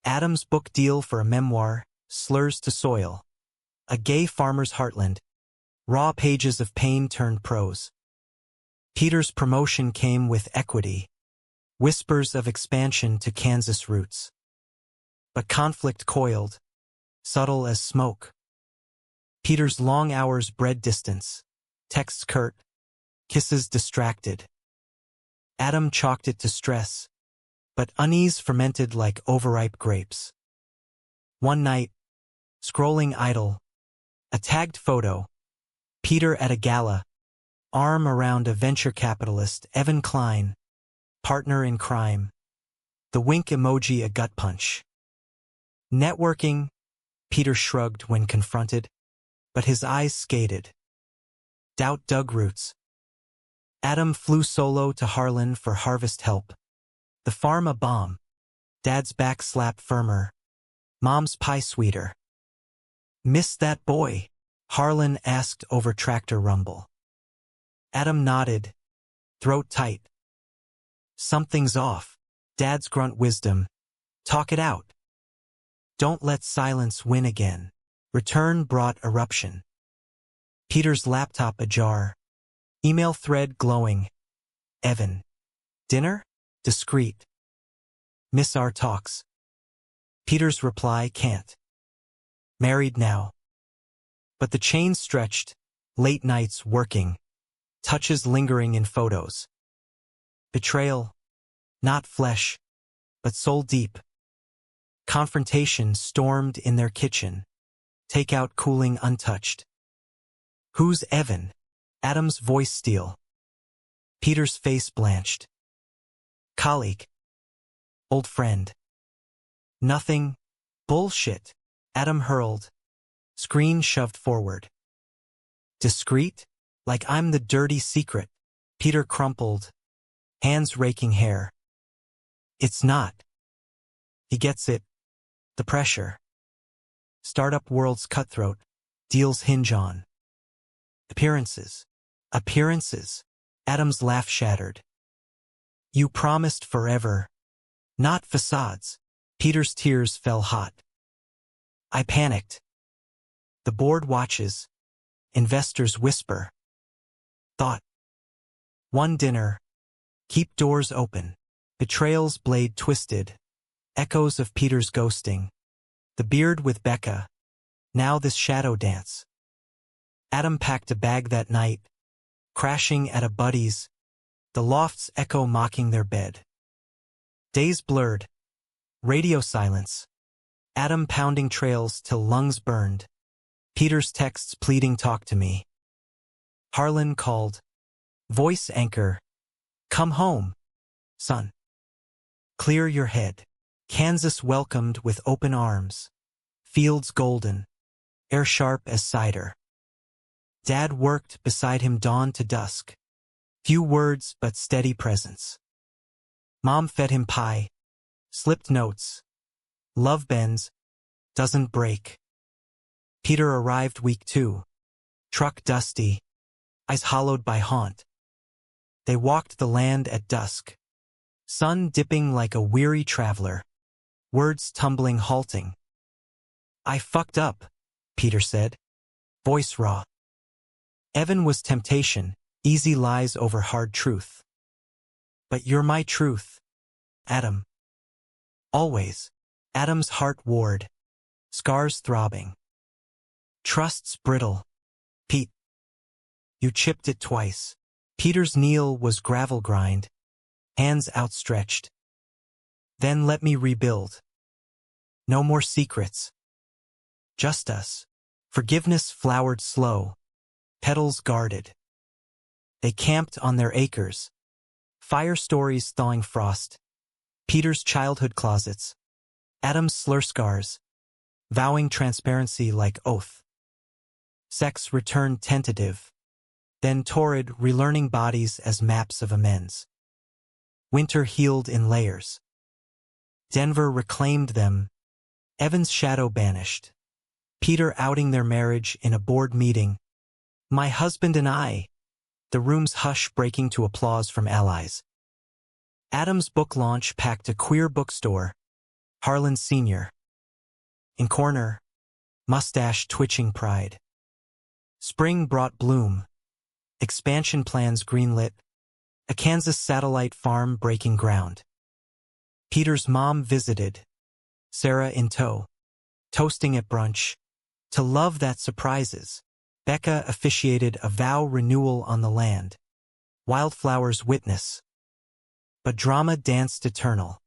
Adam's book deal for a memoir, Slurs to Soil. A gay farmer's heartland. Raw pages of pain turned prose. Peter's promotion came with equity. Whispers of expansion to Kansas roots. But conflict coiled, subtle as smoke. Peter's long hours bred distance, texts curt, kisses distracted. Adam chalked it to stress, but unease fermented like overripe grapes. One night, scrolling idle, a tagged photo, Peter at a gala, arm around a venture capitalist, Evan Klein, partner in crime. The wink emoji a gut punch. Networking, Peter shrugged when confronted, but his eyes skated. Doubt dug roots. Adam flew solo to Harlan for harvest help. The farm a bomb. Dad's back slap firmer. Mom's pie sweeter. Miss that boy? Harlan asked over tractor rumble. Adam nodded, throat tight. Something's off. Dad's grunt wisdom. Talk it out. Don't let silence win again. Return brought eruption. Peter's laptop ajar. Email thread glowing. Evan. Dinner? Discreet. Miss our talks. Peter's reply can't. Married now. But the chain stretched, late nights working, touches lingering in photos. Betrayal, not flesh, but soul deep. Confrontation stormed in their kitchen, takeout cooling untouched. Who's Evan? Adam's voice steel. Peter's face blanched. Colleague. Old friend. Nothing. Bullshit. Adam hurled. Screen shoved forward. Discreet? Like I'm the dirty secret. Peter crumpled, hands raking hair. It's not. He gets it. The pressure. Startup world's cutthroat. Deals hinge on. Appearances. Appearances. Adam's laugh shattered. You promised forever. Not facades. Peter's tears fell hot. I panicked. The board watches. Investors whisper. Thought. One dinner. Keep doors open. Betrayals blade twisted. Echoes of Peter's ghosting. The beard with Becca. Now this shadow dance. Adam packed a bag that night. Crashing at a buddy's. The lofts echo mocking their bed. Days blurred. Radio silence. Adam pounding trails till lungs burned. Peter's texts pleading talk to me. Harlan called. Voice anchor. Come home, son. Clear your head. Kansas welcomed with open arms. Fields golden. Air sharp as cider. Dad worked beside him dawn to dusk. Few words but steady presence. Mom fed him pie. Slipped notes. Love bends. Doesn't break. Peter arrived week 2. Truck dusty. Eyes hollowed by haunt. They walked the land at dusk. Sun dipping like a weary traveler. Words tumbling halting. I fucked up, Peter said. Voice raw. Evan was temptation, easy lies over hard truth. But you're my truth, Adam. Always. Adam's heart warred. Scars throbbing. Trust's brittle. Pete. You chipped it twice. Peter's kneel was gravel grind. Hands outstretched. Then let me rebuild. No more secrets. Just us. Forgiveness flowered slow. Petals guarded. They camped on their acres. Fire stories thawing frost. Peter's childhood closets. Adam's slur scars. Vowing transparency like oath. Sex returned tentative. Then torrid, relearning bodies as maps of amends. Winter healed in layers. Denver reclaimed them. Evan's shadow banished. Peter outing their marriage in a board meeting. My husband and I. The room's hush breaking to applause from allies. Adam's book launch packed a queer bookstore. Harlan Sr. In corner. Mustache twitching pride. Spring brought bloom. Expansion plans greenlit. A Kansas satellite farm breaking ground. Peter's mom visited. Sarah in tow, toasting at brunch. To love that surprises. Becca officiated a vow renewal on the land. Wildflowers witness. But drama danced eternal.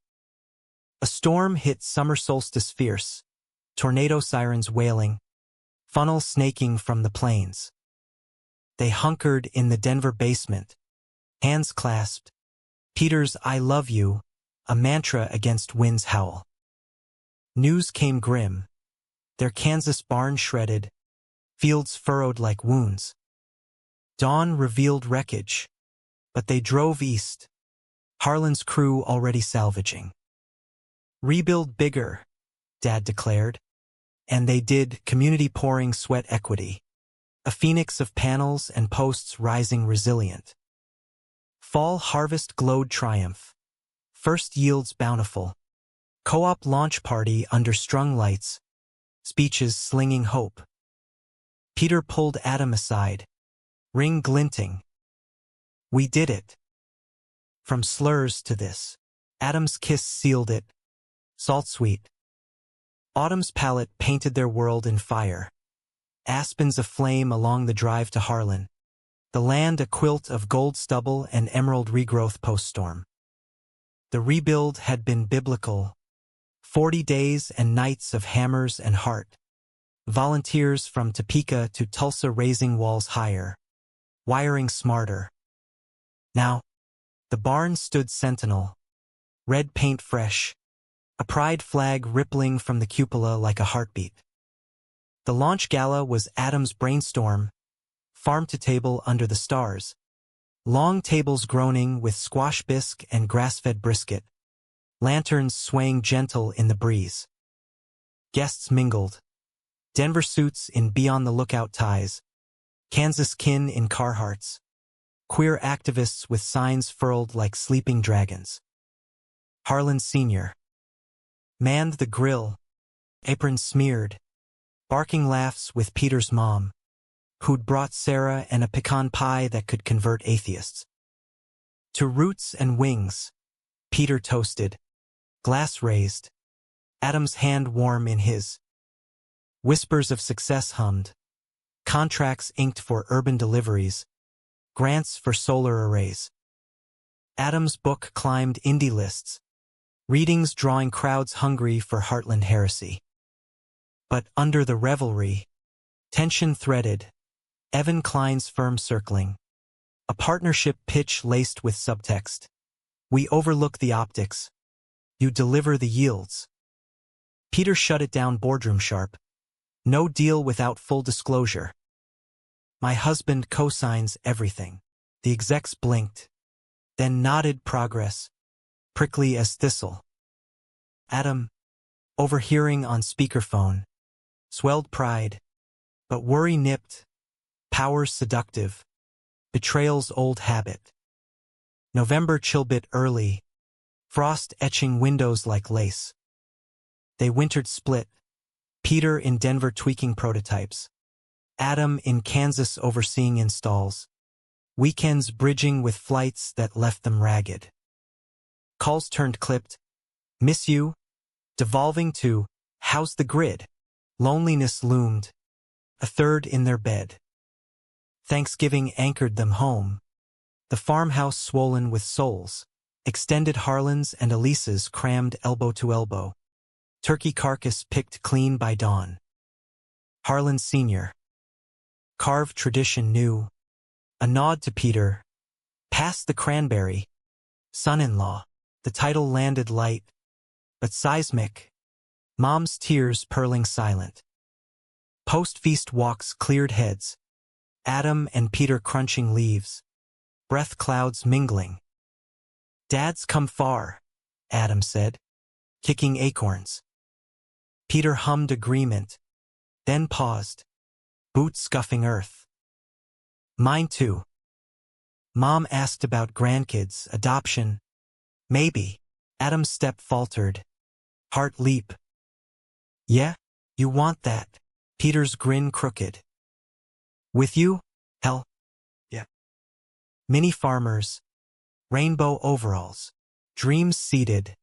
A storm hit summer solstice fierce, tornado sirens wailing, funnel snaking from the plains. They hunkered in the Denver basement, hands clasped, Peter's "I love you," a mantra against wind's howl. News came grim, their Kansas barn shredded, fields furrowed like wounds. Dawn revealed wreckage, but they drove east, Harlan's crew already salvaging. "Rebuild bigger," Dad declared. And they did, community pouring sweat equity. A phoenix of panels and posts rising resilient. Fall harvest glowed triumph. First yields bountiful. Co-op launch party under strung lights. Speeches slinging hope. Peter pulled Adam aside. Ring glinting. "We did it." From slurs to this. Adam's kiss sealed it. Salt sweet. Autumn's palette painted their world in fire. Aspens aflame along the drive to Harlan. The land a quilt of gold stubble and emerald regrowth post-storm. The rebuild had been biblical. 40 days and nights of hammers and heart. Volunteers from Topeka to Tulsa raising walls higher. Wiring smarter. Now, the barn stood sentinel. Red paint fresh. A pride flag rippling from the cupola like a heartbeat. The launch gala was Adam's brainstorm, farm-to-table under the stars. Long tables groaning with squash bisque and grass-fed brisket. Lanterns swaying gentle in the breeze. Guests mingled. Denver suits in beyond-the-lookout ties. Kansas kin in Carhartts. Queer activists with signs furled like sleeping dragons. Harlan Sr. manned the grill, apron smeared, barking laughs with Peter's mom, who'd brought Sarah and a pecan pie that could convert atheists. To roots and wings, Peter toasted, glass raised, Adam's hand warm in his. Whispers of success hummed, contracts inked for urban deliveries, grants for solar arrays. Adam's book climbed indie lists, readings drawing crowds hungry for Heartland heresy. But under the revelry, tension threaded, Evan Klein's firm circling, a partnership pitch laced with subtext. "We overlook the optics. You deliver the yields." Peter shut it down boardroom sharp. "No deal without full disclosure." "My husband co-signs everything." The execs blinked, then nodded progress, prickly as thistle. Adam, overhearing on speakerphone, swelled pride, but worry nipped, powers seductive, betrayal's old habit. November chill bit early, frost etching windows like lace. They wintered split, Peter in Denver tweaking prototypes, Adam in Kansas overseeing installs, weekends bridging with flights that left them ragged. Calls turned clipped, "Miss you," devolving to, "How's the grid?" Loneliness loomed, a third in their bed. Thanksgiving anchored them home, the farmhouse swollen with souls, extended Harlan's and Elisa's crammed elbow to elbow, turkey carcass picked clean by dawn. Harlan Sr. carved tradition new, a nod to Peter, past the cranberry, son-in-law. The title landed light, but seismic, Mom's tears purling silent. Post-feast walks cleared heads, Adam and Peter crunching leaves, breath clouds mingling. "Dad's come far," Adam said, kicking acorns. Peter hummed agreement, then paused, boots scuffing earth. "Mine too." Mom asked about grandkids, adoption. "Maybe." Adam's step faltered, heart leap. "Yeah, you want that?" Peter's grin crooked. "With you? Hell, yeah." Mini farmers, rainbow overalls, dreams seeded,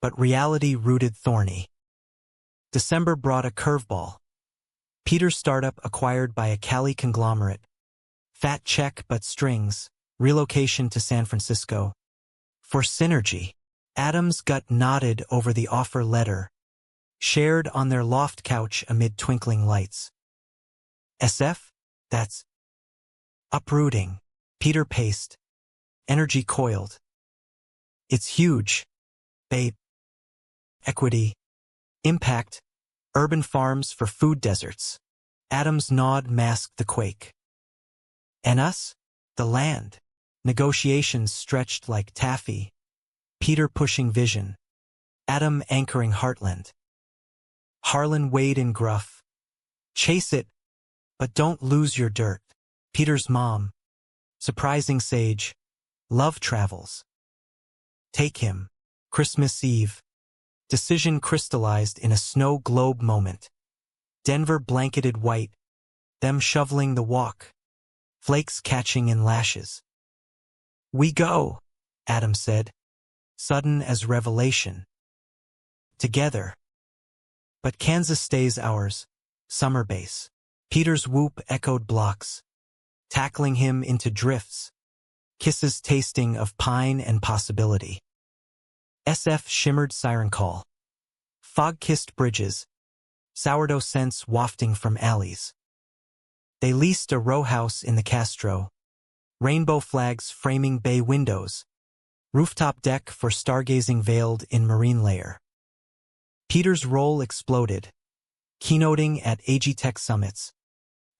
but reality rooted thorny. December brought a curveball. Peter's startup acquired by a Cali conglomerate. Fat check but strings, relocation to San Francisco. For synergy. Adam's gut nodded over the offer letter, shared on their loft couch amid twinkling lights. SF? That's uprooting. Peter paced. Energy coiled. It's huge. Babe. Equity. Impact. Urban farms for food deserts. Adam's nod masked the quake. And us? The land. Negotiations stretched like taffy. Peter pushing vision. Adam anchoring heartland. Harlan weighed in gruff. Chase it, but don't lose your dirt. Peter's mom. Surprising sage. Love travels. Take him. Christmas Eve. Decision crystallized in a snow globe moment. Denver blanketed white. Them shoveling the walk. Flakes catching in lashes. We go, Adam said. Sudden as revelation. Together. But Kansas stays ours. Summer base. Peter's whoop echoed blocks. Tackling him into drifts. Kisses tasting of pine and possibility. SF shimmered siren call. Fog-kissed bridges. Sourdough scents wafting from alleys. They leased a row house in the Castro. Rainbow flags framing bay windows. Rooftop deck for stargazing veiled in marine layer. Peter's role exploded. Keynoting at Agitech summits.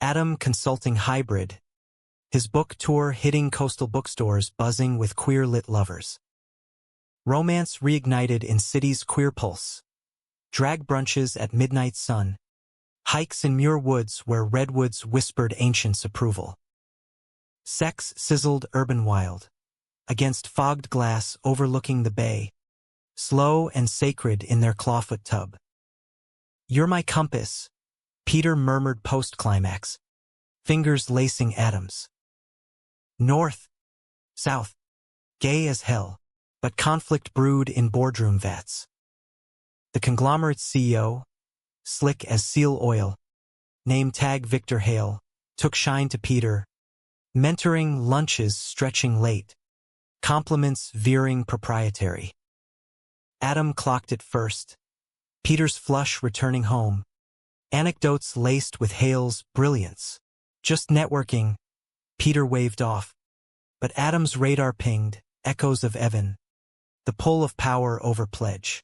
Adam consulting hybrid. His book tour hitting coastal bookstores buzzing with queer-lit lovers. Romance reignited in city's queer pulse. Drag brunches at midnight sun. Hikes in Muir Woods where redwoods whispered ancients' approval. Sex sizzled urban wild. Against fogged glass overlooking the bay. Slow and sacred in their clawfoot tub. You're my compass, Peter murmured post-climax. Fingers lacing Adam's. North. South. Gay as hell. But conflict brewed in boardroom vats. The conglomerate's CEO, slick as seal oil, name tag Victor Hale, took shine to Peter, mentoring lunches stretching late, compliments veering proprietary. Adam clocked it first, Peter's flush returning home, anecdotes laced with Hale's brilliance. Just networking, Peter waved off, but Adam's radar pinged, echoes of Evan. The pull of power over pledge.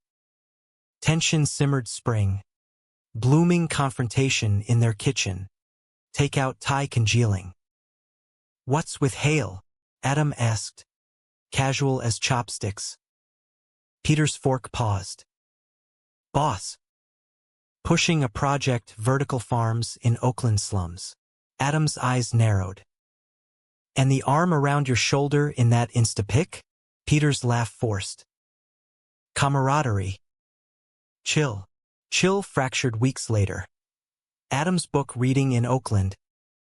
Tension simmered spring. Blooming confrontation in their kitchen. Takeout tie congealing. What's with Hale? Adam asked. Casual as chopsticks. Peter's fork paused. Boss. Pushing a project vertical farms in Oakland slums. Adam's eyes narrowed. And the arm around your shoulder in that Instapic? Peter's laugh forced. Camaraderie. Chill. Chill fractured weeks later. Adam's book reading in Oakland.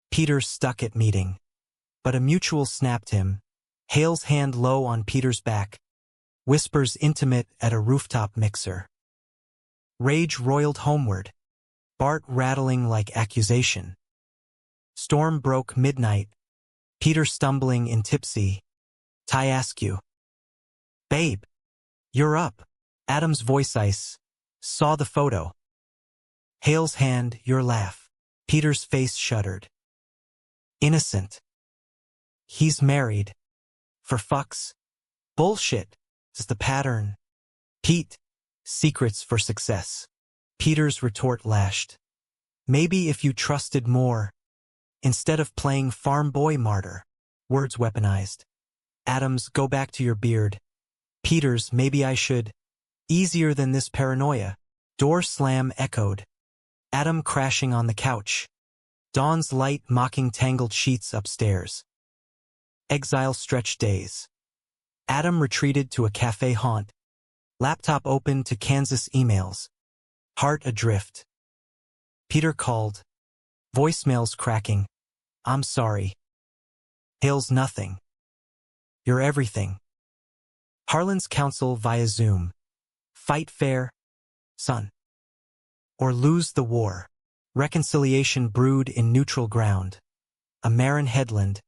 Peter stuck at meeting. But a mutual snapped him. Hale's hand low on Peter's back. Whispers intimate at a rooftop mixer. Rage roiled homeward. Bart rattling like accusation. Storm broke midnight. Peter stumbling in tipsy. Ty askew. Babe. You're up. Adam's voice ice. Saw the photo. Hale's hand, your laugh. Peter's face shuddered. Innocent. He's married. For fucks. Bullshit. Is the pattern. Pete. Secrets for success. Peter's retort lashed. Maybe if you trusted more. Instead of playing farm boy martyr. Words weaponized. Adam's, go back to your beard. Peter's, maybe I should. Easier than this paranoia. Door slam echoed. Adam crashing on the couch. Dawn's light mocking tangled sheets upstairs. Exile stretched days. Adam retreated to a cafe haunt. Laptop open to Kansas emails. Heart adrift. Peter called. Voicemails cracking. I'm sorry. Hale's nothing. You're everything. Harlan's counsel via Zoom. Fight fair. Son. or lose the war. Reconciliation brewed in neutral ground. A Marin headland,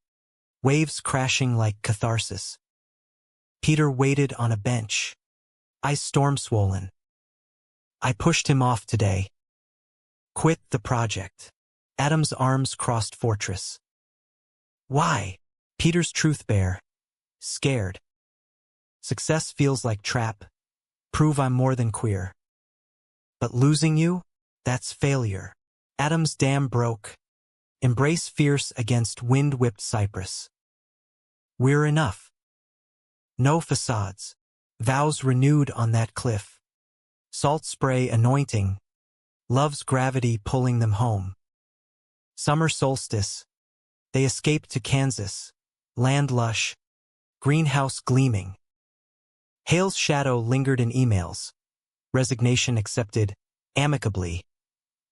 waves crashing like catharsis. Peter waited on a bench, eyes storm-swollen. I pushed him off today. Quit the project. Adam's arms crossed fortress. Why? Peter's truth bear. Scared. Success feels like trap. Prove I'm more than queer. But losing you? That's failure. Adam's dam broke. Embrace fierce against wind-whipped cypress. We're enough. No facades. Vows renewed on that cliff. Salt spray anointing. Love's gravity pulling them home. Summer solstice. They escaped to Kansas. Land lush. Greenhouse gleaming. Hale's shadow lingered in emails. Resignation accepted, amicably.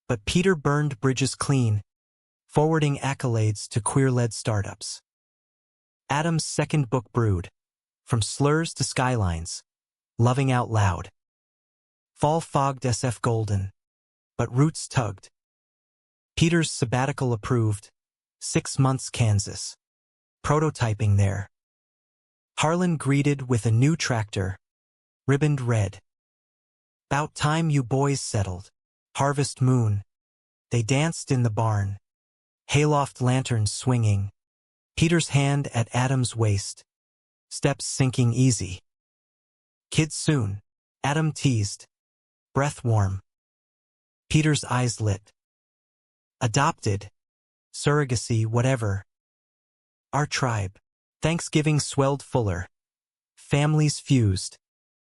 But Peter burned bridges clean, forwarding accolades to queer-led startups. Adam's second book brewed. From Slurs to Skylines. Loving out loud. Fall fogged SF golden. But roots tugged. Peter's sabbatical approved. 6 months Kansas. Prototyping there. Harlan greeted with a new tractor. Ribboned red. 'Bout time you boys settled. Harvest moon. They danced in the barn. Hayloft lanterns swinging. Peter's hand at Adam's waist. Steps sinking easy. Kids soon. Adam teased. Breath warm. Peter's eyes lit. Adopted. Surrogacy, whatever. Our tribe. Thanksgiving swelled fuller. Families fused.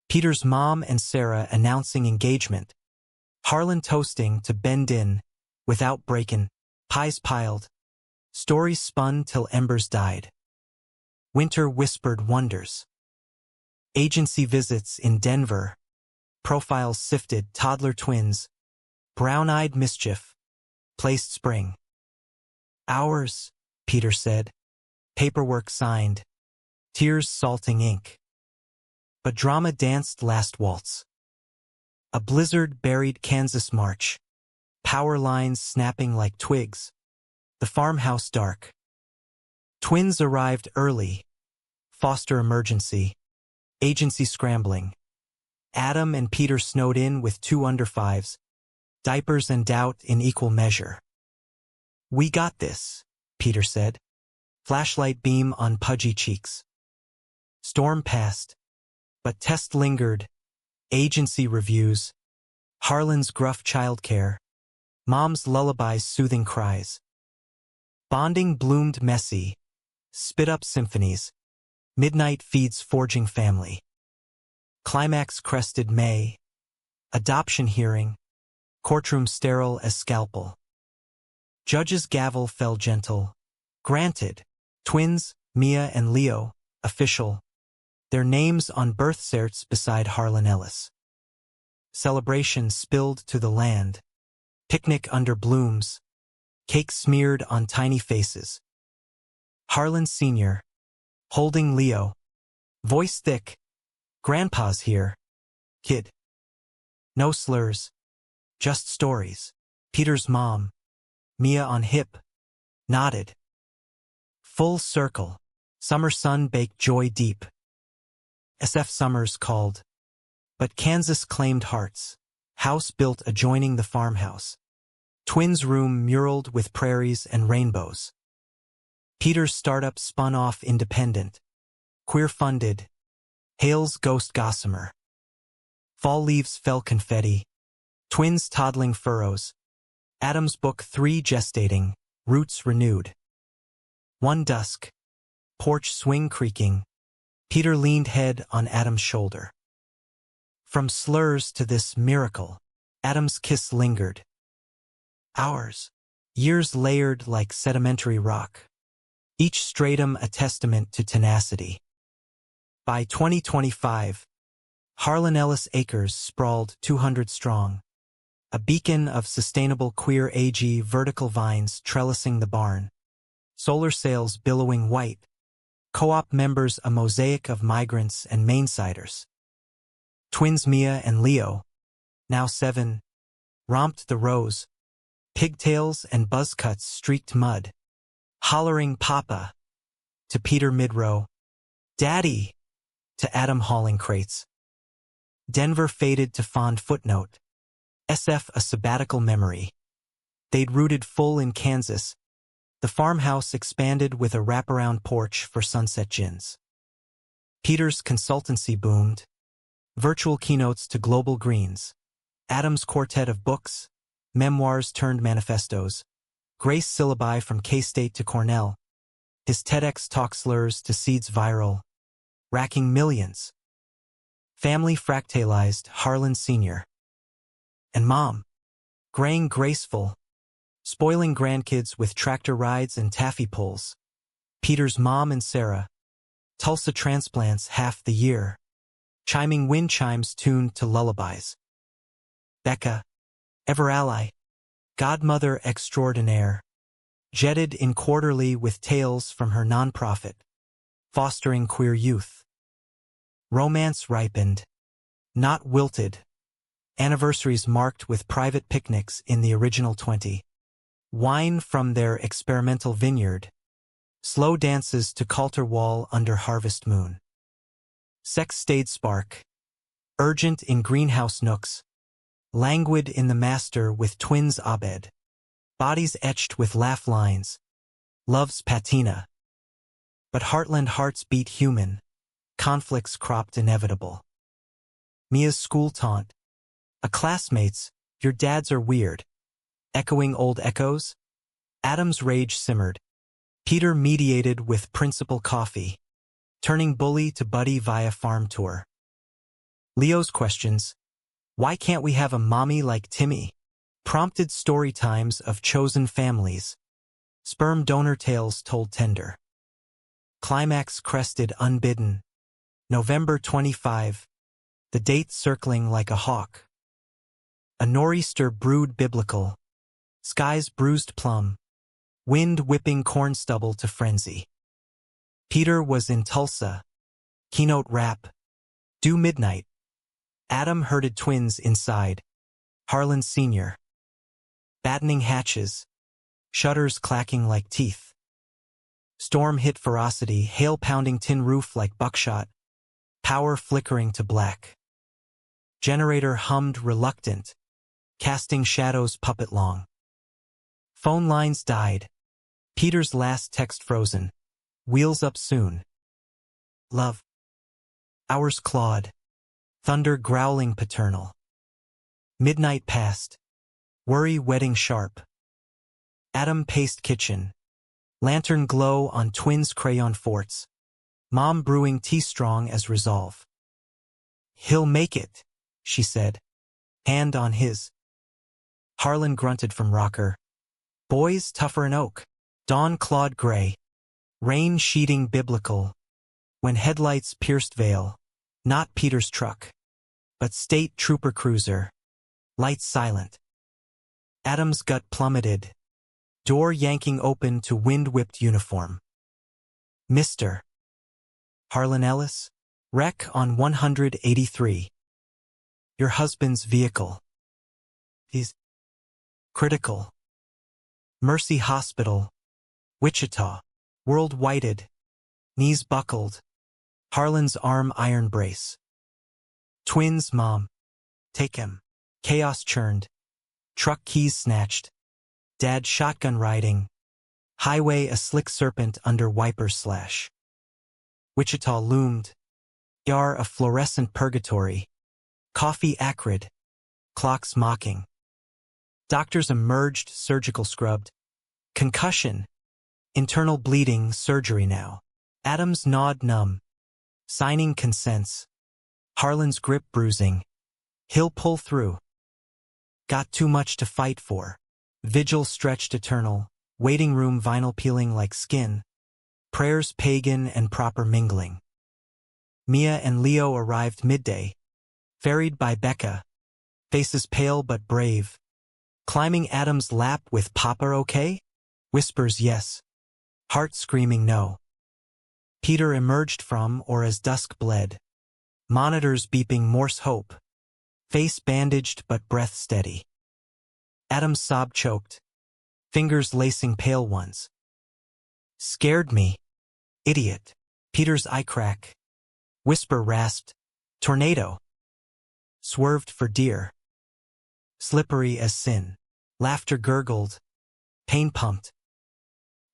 Peter's mom and Sarah announcing engagement. Harlan toasting to bend in, without breakin'. Pies piled. Stories spun till embers died. Winter whispered wonders. Agency visits in Denver. Profiles sifted toddler twins. Brown-eyed mischief. Placed spring. Ours, Peter said. Paperwork signed. Tears salting ink. But drama danced last waltz. A blizzard buried Kansas March. Power lines snapping like twigs. The farmhouse dark. Twins arrived early. Foster emergency. Agency scrambling. Adam and Peter snowed in with 2 under-5s. Diapers and doubt in equal measure. We got this, Peter said. Flashlight beam on pudgy cheeks. Storm passed. But test lingered. Agency reviews. Harlan's gruff childcare. Mom's lullabies soothing cries. Bonding bloomed messy. Spit-up symphonies. Midnight feeds forging family. Climax crested May. Adoption hearing. Courtroom sterile as scalpel. Judge's gavel fell gentle. Granted. Twins, Mia and Leo, official. Their names on birth certs beside Harlan Ellis. Celebration spilled to the land. Picnic under blooms. Cake smeared on tiny faces. Harlan Sr. Holding Leo. Voice thick. Grandpa's here. Kid. No slurs. Just stories. Peter's mom. Mia on hip. Nodded. Full circle. Summer sun baked joy deep. SF summers called. But Kansas claimed hearts. House built adjoining the farmhouse. Twins' room muraled with prairies and rainbows. Peter's startup spun off independent. Queer-funded. Hale's ghost gossamer. Fall leaves fell confetti. Twins toddling furrows. Adam's book 3 gestating. Roots renewed. One dusk. Porch swing creaking. Peter leaned head on Adam's shoulder. From slurs to this miracle, Adam's kiss lingered. Ours. Years layered like sedimentary rock. Each stratum a testament to tenacity. By 2025, Harlan Ellis Acres sprawled 200 strong. A beacon of sustainable queer AG vertical vines trellising the barn. Solar sails billowing white. Co-op members a mosaic of migrants and Mainsiders. Twins Mia and Leo, now 7, romped the rows, pigtails and buzzcuts streaked mud, hollering Papa to Peter mid-row, Daddy to Adam hauling crates. Denver faded to fond footnote, SF a sabbatical memory. They'd rooted full in Kansas. The farmhouse expanded with a wraparound porch for sunset gins. Peter's consultancy boomed. Virtual keynotes to global greens. Adam's quartet of books, memoirs turned manifestos. Grace syllabi from K-State to Cornell. His TEDx talk slurs to seeds viral, racking millions. Family fractalized, Harlan Sr. And Mom, graying graceful, spoiling grandkids with tractor rides and taffy pulls. Peter's mom and Sarah, Tulsa transplants half the year, chiming wind chimes tuned to lullabies. Becca, ever ally, godmother extraordinaire, jetted in quarterly with tales from her nonprofit, fostering queer youth. Romance ripened, not wilted. Anniversaries marked with private picnics in the original 20. Wine from their experimental vineyard. Slow dances to Coulter Wall under harvest moon. Sex stayed spark. Urgent in greenhouse nooks. Languid in the master with twins Abed. Bodies etched with laugh lines. Love's patina. But heartland hearts beat human. Conflicts cropped inevitable. Mia's school taunt. A classmate's, your dads are weird. Echoing old echoes? Adam's rage simmered. Peter mediated with principal coffee, turning bully to buddy via farm tour. Leo's questions, why can't we have a mommy like Timmy? Prompted story times of chosen families. Sperm donor tales told tender. Climax crested unbidden. November 25. The date circling like a hawk. A nor'easter brewed biblical. Skies bruised plum. Wind whipping corn stubble to frenzy. Peter was in Tulsa. Keynote rap. Due midnight. Adam herded twins inside. Harlan Sr. Battening hatches. Shutters clacking like teeth. Storm hit ferocity, hail pounding tin roof like buckshot. Power flickering to black. Generator hummed reluctant. Casting shadows puppet long. Phone lines died. Peter's last text frozen. Wheels up soon. Love. Hours clawed. Thunder growling paternal. Midnight passed. Worry whetting sharp. Adam paced kitchen. Lantern glow on twins' crayon forts. Mom brewing tea strong as resolve. He'll make it, she said. Hand on his. Harlan grunted from rocker. Boys tougher'n oak. Dawn clawed gray. Rain sheeting biblical. When headlights pierced veil. Not Peter's truck. But state trooper cruiser. Lights silent. Adam's gut plummeted. Door yanking open to wind-whipped uniform. Mr. Harlan Ellis? Wreck on 183. Your husband's vehicle. He's critical. Mercy Hospital. Wichita. World whited. Knees buckled. Harlan's arm iron brace. Twins, Mom. Take him. Chaos churned. Truck keys snatched. Dad shotgun riding. Highway a slick serpent under wipers slash. Wichita loomed. Yar a fluorescent purgatory. Coffee acrid. Clocks mocking. Doctors emerged, surgical scrubbed. Concussion. Internal bleeding, surgery now. Adam's gnawed numb. Signing consents. Harlan's grip bruising. He'll pull through. Got too much to fight for. Vigil stretched eternal. Waiting room vinyl peeling like skin. Prayers pagan and proper mingling. Mia and Leo arrived midday. Ferried by Becca. Faces pale but brave. Climbing Adam's lap with Papa okay? Whispers yes. Heart screaming no. Peter emerged from or as dusk bled. Monitors beeping Morse hope. Face bandaged but breath steady. Adam's sob choked, fingers lacing pale ones. Scared me. Idiot. Peter's eye crack. Whisper rasped. Tornado. Swerved for deer. Slippery as sin. Laughter gurgled. Pain pumped.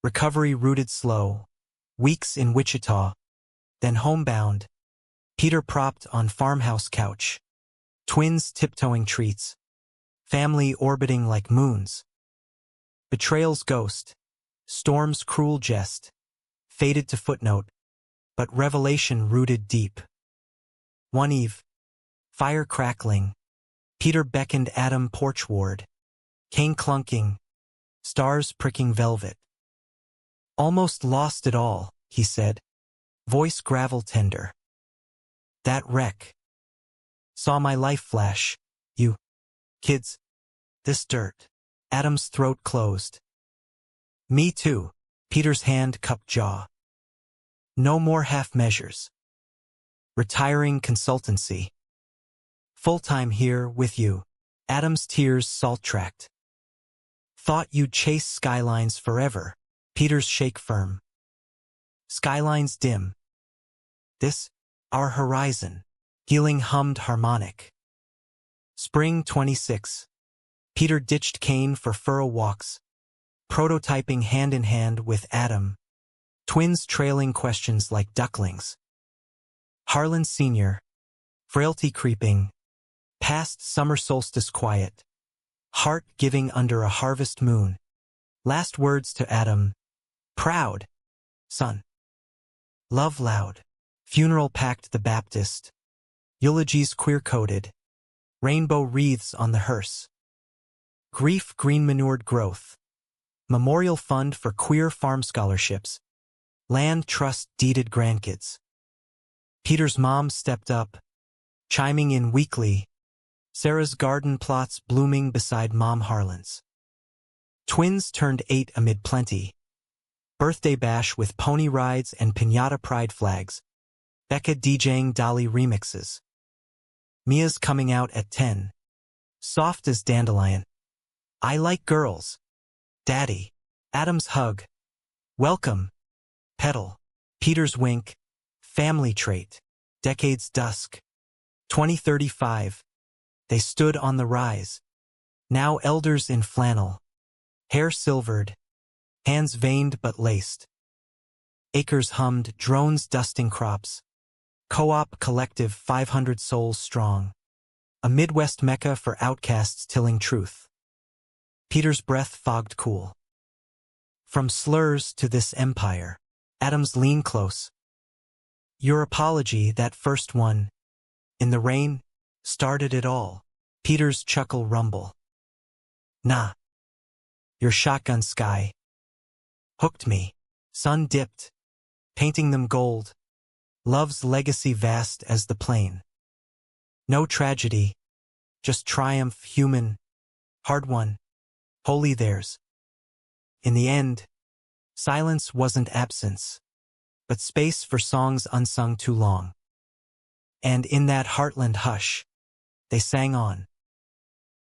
Recovery rooted slow. Weeks in Wichita. Then homebound. Peter propped on farmhouse couch. Twins tiptoeing treats. Family orbiting like moons. Betrayal's ghost. Storm's cruel jest. Faded to footnote. But revelation rooted deep. One eve. Fire crackling. Peter beckoned Adam porchward. Cane clunking. Stars pricking velvet. Almost lost it all, he said. Voice gravel tender. That wreck. Saw my life flash. You. Kids. This dirt. Adam's throat closed. Me too. Peter's hand cupped jaw. No more half measures. Retiring consultancy. Full-time here with you. Adam's tears salt-tracked. Thought you'd chase skylines forever. Peter's shake firm. Skylines dim. This, our horizon. Healing hummed harmonic. Spring 26. Peter ditched Kane for furrow walks. Prototyping hand in hand with Adam. Twins trailing questions like ducklings. Harlan Sr. Frailty creeping. Past summer solstice quiet. Heart giving under a harvest moon. Last words to Adam. Proud. Son. Love loud. Funeral packed the Baptist. Eulogies queer-coded. Rainbow wreaths on the hearse. Grief green-manured growth. Memorial fund for queer farm scholarships. Land trust deeded grandkids. Peter's mom stepped up, chiming in weekly. Sarah's garden plots blooming beside Mom Harlan's. Twins turned 8 amid plenty. Birthday bash with pony rides and piñata pride flags. Becca DJing Dolly remixes. Mia's coming out at 10. Soft as dandelion. I like girls. Daddy. Adam's hug. Welcome. Petal. Peter's wink. Family trait. Decades dusk. 2035. They stood on the rise. Now elders in flannel. Hair silvered. Hands veined but laced. Acres hummed, drones dusting crops. Co-op collective 500 souls strong. A Midwest mecca for outcasts tilling truth. Peter's breath fogged cool. From slurs to this empire. Adam's lean close. Your apology, that first one. In the rain, started it all. Peter's chuckle rumble. Nah. Your shotgun sky. Hooked me. Sun dipped. Painting them gold. Love's legacy vast as the plain. No tragedy. Just triumph human. Hard won. Wholly theirs. In the end, silence wasn't absence, but space for songs unsung too long. And in that heartland hush, they sang on.